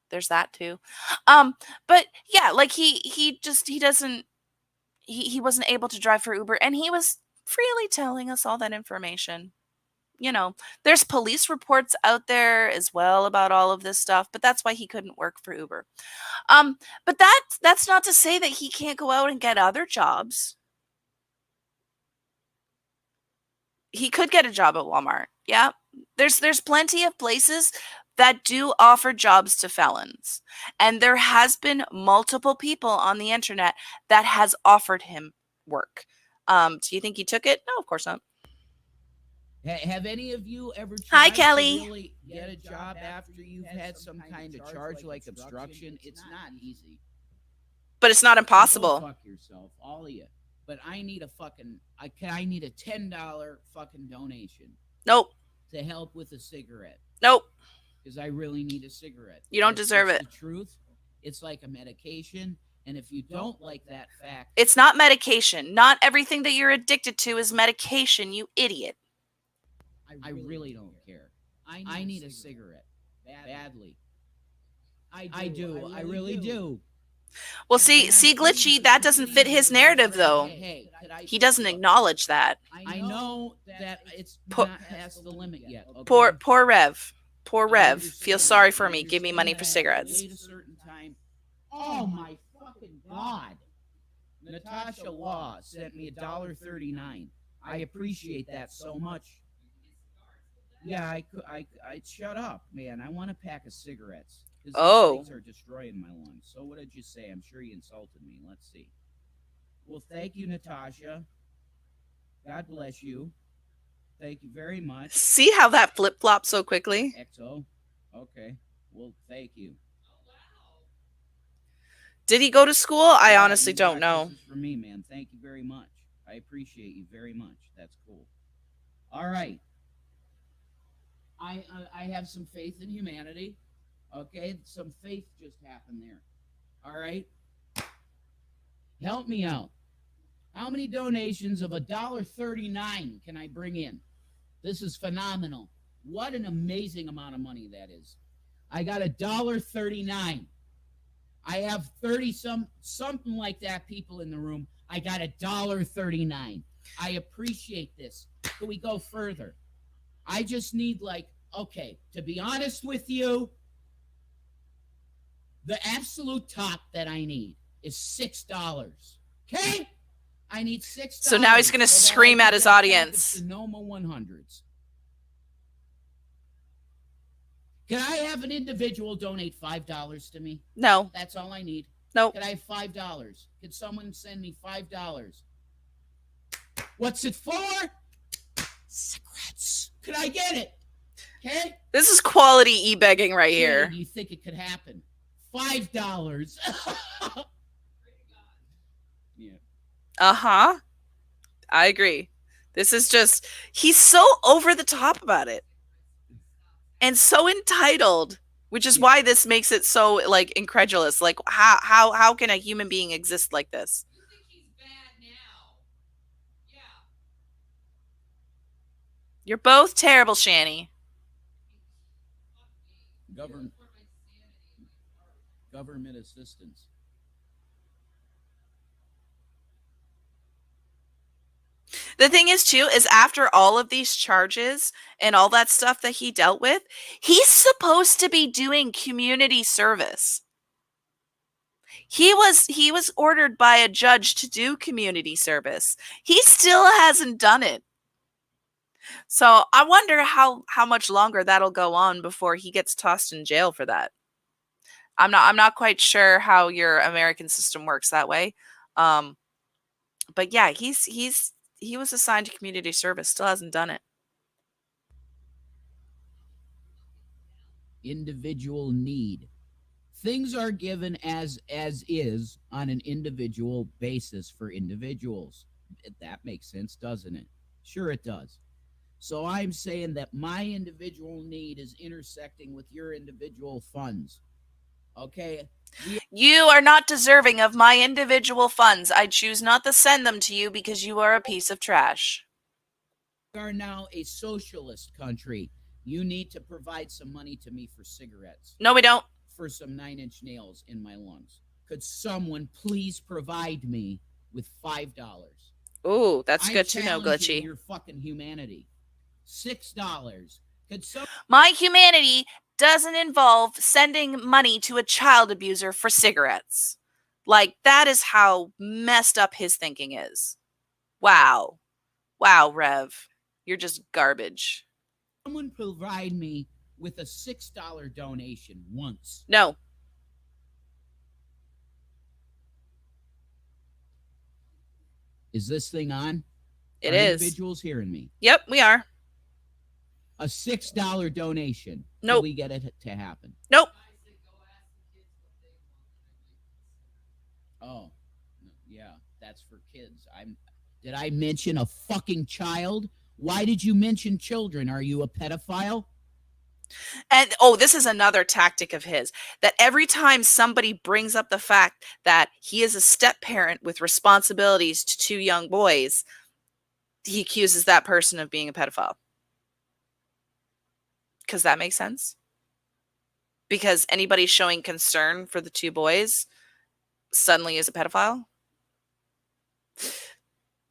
there's that too. But yeah, like he wasn't able to drive for Uber, and he was freely telling us all that information. There's police reports out there as well about all of this stuff, but that's why he couldn't work for Uber. But that's not to say that he can't go out and get other jobs. He could get a job at Walmart. Yeah. There's plenty of places that do offer jobs to felons. And there has been multiple people on the internet that has offered him work. Do you think he took it? No, of course not. Have any of you ever Hi, tried to Kelly. really get a job after you've had some kind of charge like obstruction? It's not easy. But it's not So go impossible. fuck yourself, all of you. But I need a fucking I need a $10 fucking donation Nope. to help with a cigarette Nope. because I really need a cigarette. You don't deserve it's it. the truth. It's like a medication, and if you don't like that fact, It's not medication. Not everything that you're addicted to is medication, you idiot. I really don't care. I need a cigarette badly. I do. I really do. Well, see, Glitchy, that doesn't fit his narrative, though. Hey, He doesn't acknowledge that. I know that it's Po- not past the limit yet. Okay? Poor Rev. Poor I Rev. Feel understand sorry that. for I me. Give me money for understand that I have to cigarettes. wait a certain time. Oh my fucking god! Natasha Law sent me $1.39. I appreciate that so much. Yeah, I shut up, man. I want a pack of cigarettes. Oh. These are destroying my lungs. So what did you say? I'm sure you insulted me. Let's see. Well, thank you, Natasha. God bless you. Thank you very much. See how that flip flops so quickly? XO. Okay. Well, thank you. Did he go to school? I Yeah, honestly you don't got know. kisses from me, man. Thank you very much. I appreciate you very much. That's cool. All right. I have some faith in humanity. Okay, some faith just happened there. All right. Help me out. How many donations of $1.39 can I bring in? This is phenomenal. What an amazing amount of money that is. I got $1.39. I have 30 something like that people in the room. I got $1.39. I appreciate this. Can we go further? I just need okay, to be honest with you, the absolute top that I need is $6. Okay? I need $6. So now he's going to scream at his audience. Sonoma 100s. Can I have an individual donate $5 to me? No. That's all I need. Nope. Can I have $5? Can someone send me $5? What's it for? Cigarettes. Could I get it? Okay? This is quality e-begging right here. Do you think it could happen? $5. Yeah. Uh-huh. I agree. This is just, he's so over the top about it. And so entitled, which is why this makes it so incredulous. Like how can a human being exist like this? You think he's bad now? Yeah. You're both terrible, Shanny. Government assistance. The thing is, too, is after all of these charges and all that stuff that he dealt with, he's supposed to be doing community service. He was ordered by a judge to do community service. He still hasn't done it. So I wonder how much longer that'll go on before he gets tossed in jail for that. I'm not quite sure how your American system works that way. But yeah, he was assigned to community service, still hasn't done it. Individual need. Things are given as is on an individual basis for individuals. That makes sense, doesn't it? Sure it does. So I'm saying that my individual need is intersecting with your individual funds. Okay? You are not deserving of my individual funds. I choose not to send them to you because you are a piece of trash. We are now a socialist country. You need to provide some money to me for cigarettes. No, we don't. For some 9-inch nails in my lungs. Could someone please provide me with $5? Ooh, that's good to know, Glitchy. Your fucking humanity. $6. My humanity doesn't involve sending money to a child abuser for cigarettes. Like, that is how messed up his thinking is. Wow. Wow, Rev. You're just garbage. Someone provide me with a $6 donation once. No. Is this thing on? It Are is. Individuals hearing me. Yep, we are. A $6 donation. Nope. We get it to happen. Nope. Oh, yeah, that's for kids. Did I mention a fucking child? Why did you mention children? Are you a pedophile? And this is another tactic of his, that every time somebody brings up the fact that he is a step parent with responsibilities to 2 young boys, he accuses that person of being a pedophile. Because that makes sense. Because anybody showing concern for the 2 boys suddenly is a pedophile.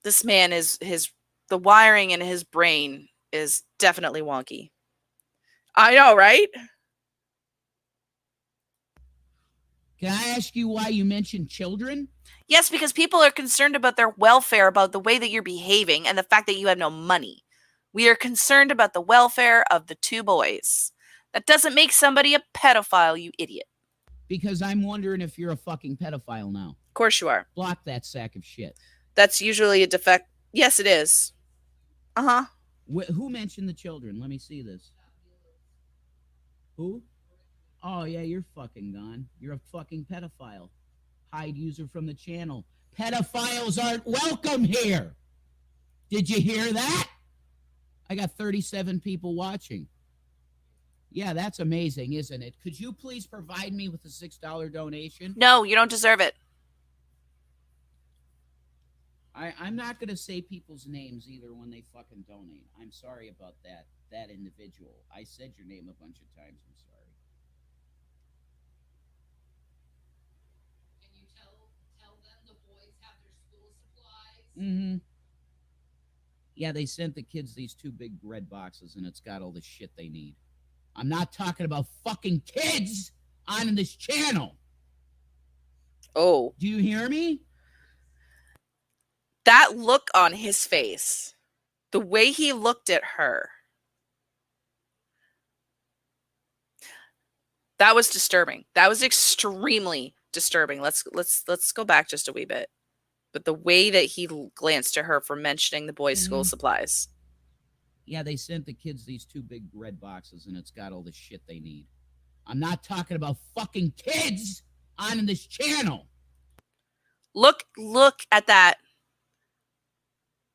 This man the wiring in his brain is definitely wonky. I know, right? Can I ask you why you mentioned children? Yes, because people are concerned about their welfare, about the way that you're behaving, and the fact that you have no money. We are concerned about the welfare of the 2 boys. That doesn't make somebody a pedophile, you idiot. Because I'm wondering if you're a fucking pedophile now. Of course you are. Block that sack of shit. That's usually a defect. Yes, it is. Uh-huh. Who mentioned the children? Let me see this. Who? Oh, yeah, you're fucking gone. You're a fucking pedophile. Hide user from the channel. Pedophiles aren't welcome here. Did you hear that? I got 37 people watching. Yeah, that's amazing, isn't it? Could you please provide me with a $6 donation? No, you don't deserve it. I'm not going to say people's names either when they fucking donate. I'm sorry about that individual. I said your name a bunch of times. I'm sorry. Can you tell them the boys have their school supplies? Mm-hmm. Yeah, they sent the kids these 2 big red boxes, and it's got all the shit they need. I'm not talking about fucking kids on this channel. Oh. Do you hear me? That look on his face, the way he looked at her, that was disturbing. That was extremely disturbing. Let's go back just a wee bit. But the way that he glanced at her for mentioning the boys' school supplies. Yeah, they sent the kids these 2 big red boxes, and it's got all the shit they need. I'm not talking about fucking kids on this channel. Look at that.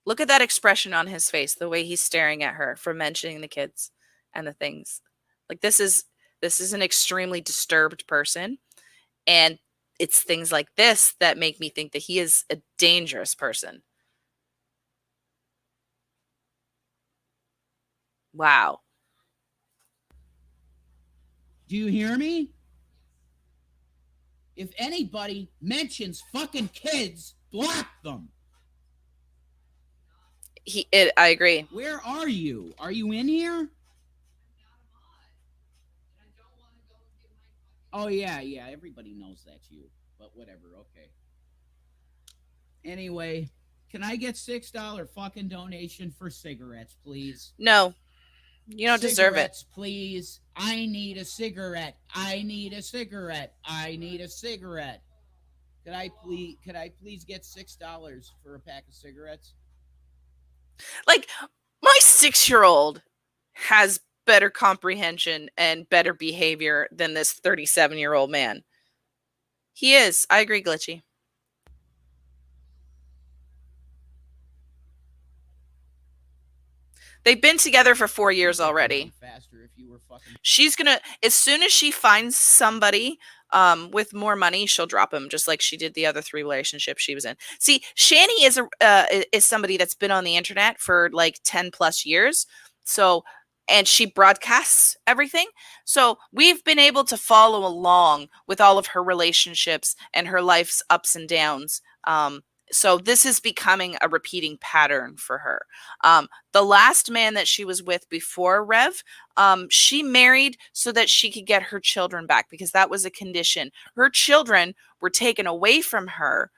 Look at that expression on his face, the way he's staring at her for mentioning the kids and the things. Like this is an extremely disturbed person, and it's things like this that make me think that he is a dangerous person. Wow. Do you hear me? If anybody mentions fucking kids, block them. I agree. Where are you? Are you in here? Oh, yeah, everybody knows that's you. But whatever, okay. Anyway, can I get $6 fucking donation for cigarettes, please? No, you don't deserve it. Please. I need a cigarette. I need a cigarette. I need a cigarette. Could I please get $6 for a pack of cigarettes? Like, my 6-year-old has better comprehension and better behavior than this 37-year-old man. He is. I agree, Glitchy. They've been together for 4 years already. Faster if you were fucking... She's gonna, as soon as she finds somebody with more money, she'll drop him, just like she did the other 3 relationships she was in. See, Shani is somebody that's been on the internet for like 10 plus years. So, and she broadcasts everything. So we've been able to follow along with all of her relationships and her life's ups and downs. So this is becoming a repeating pattern for her. The last man that she was with before Rev, she married so that she could get her children back, because that was a condition. Her children were taken away from her,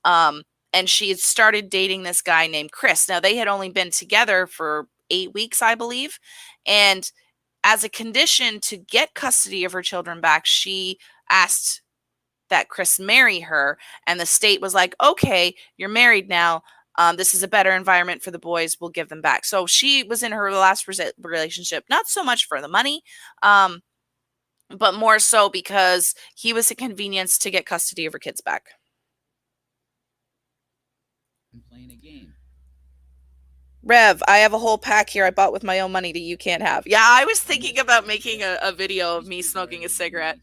and she had started dating this guy named Chris. Now, they had only been together for 8 weeks, I believe. And as a condition to get custody of her children back, she asked that Chris marry her, and the state was like, okay, you're married now, This is a better environment for the boys. We'll give them back. So she was in her last relationship, not so much for the money, but more so because he was a convenience to get custody of her kids back. I'm playing a game. Rev, I have a whole pack here I bought with my own money that you can't have. Yeah, I was thinking about making a video of me smoking a cigarette.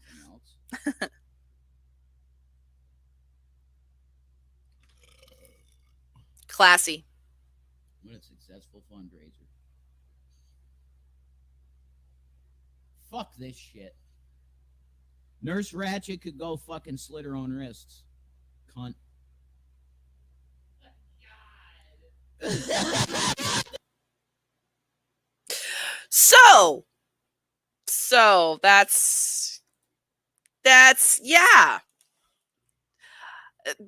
Classy. What a successful fundraiser. Fuck this shit. Nurse Ratchet could go fucking slit her own wrists. Cunt. So that's yeah.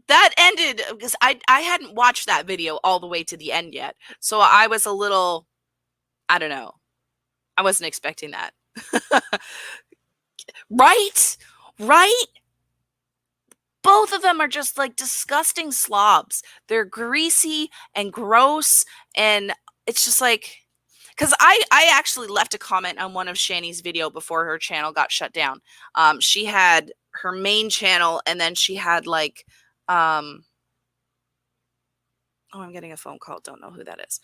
That ended because I hadn't watched that video all the way to the end yet. So I was a little, I don't know. I wasn't expecting that. Right? Right? Both of them are just like disgusting slobs. They're greasy and gross, and it's just like, because I actually left a comment on one of Shani's video before her channel got shut down. She had her main channel, and then she had like, oh, I'm getting a phone call. Don't know who that is.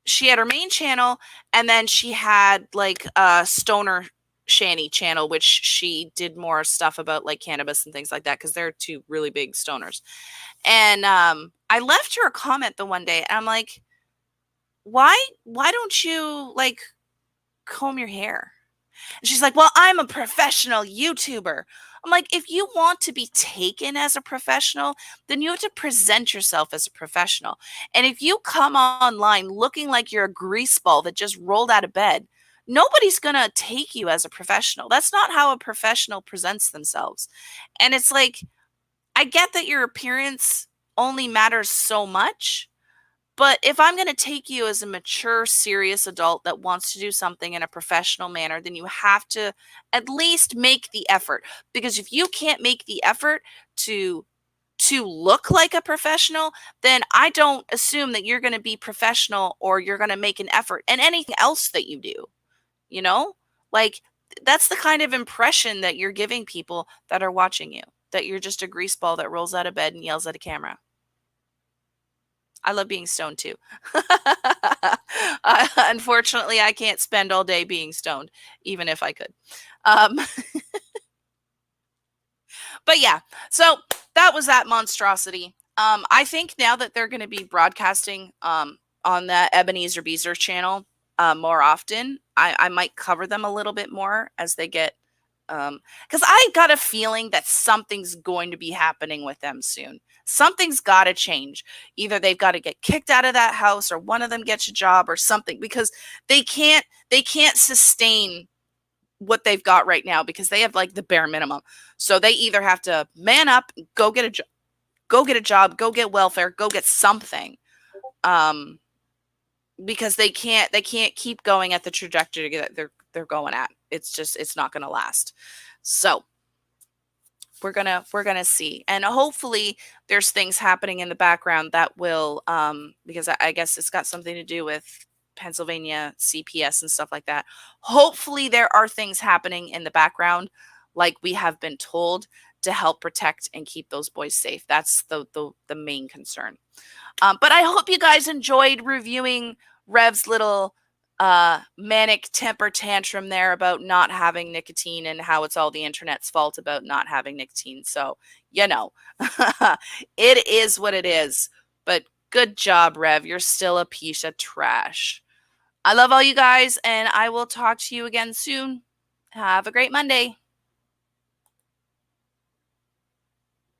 She had her main channel, and then she had like a stoner Shani channel, which she did more stuff about like cannabis and things like that, because they're two really big stoners. And I left her a comment the one day, and I'm like, why don't you like comb your hair? And she's like, well, I'm a professional YouTuber. I'm like, if you want to be taken as a professional, then you have to present yourself as a professional. And if you come online looking like you're a greaseball that just rolled out of bed, nobody's going to take you as a professional. That's not how a professional presents themselves. And it's like, I get that your appearance only matters so much. But if I'm going to take you as a mature, serious adult that wants to do something in a professional manner, then you have to at least make the effort. Because if you can't make the effort to look like a professional, then I don't assume that you're going to be professional or you're going to make an effort in anything else that you do. You know? Like, that's the kind of impression that you're giving people that are watching you, that you're just a greaseball that rolls out of bed and yells at a camera. I love being stoned too. Unfortunately, I can't spend all day being stoned, even if I could. But yeah, so that was that monstrosity. I think now that they're going to be broadcasting on the Ebenezer Beezer channel more often, I might cover them a little bit more as they get, because I got a feeling that something's going to be happening with them soon. Something's got to change. Either they've got to get kicked out of that house, or one of them gets a job or something, because they can't sustain what they've got right now, because they have like the bare minimum. So they either have to man up, go get a job, go get welfare, go get something. Because they can't keep going at the trajectory that they're going at. It's not going to last. So we're gonna see, and hopefully there's things happening in the background that will, because I guess it's got something to do with Pennsylvania CPS and stuff like that. Hopefully there are things happening in the background, like we have been told, to help protect and keep those boys safe. That's the main concern. But I hope you guys enjoyed reviewing Rev's little manic temper tantrum there about not having nicotine, and how it's all the internet's fault about not having nicotine. So, you know, it is what it is. But good job, Rev. You're still a piece of trash. I love all you guys, and I will talk to you again soon. Have a great Monday.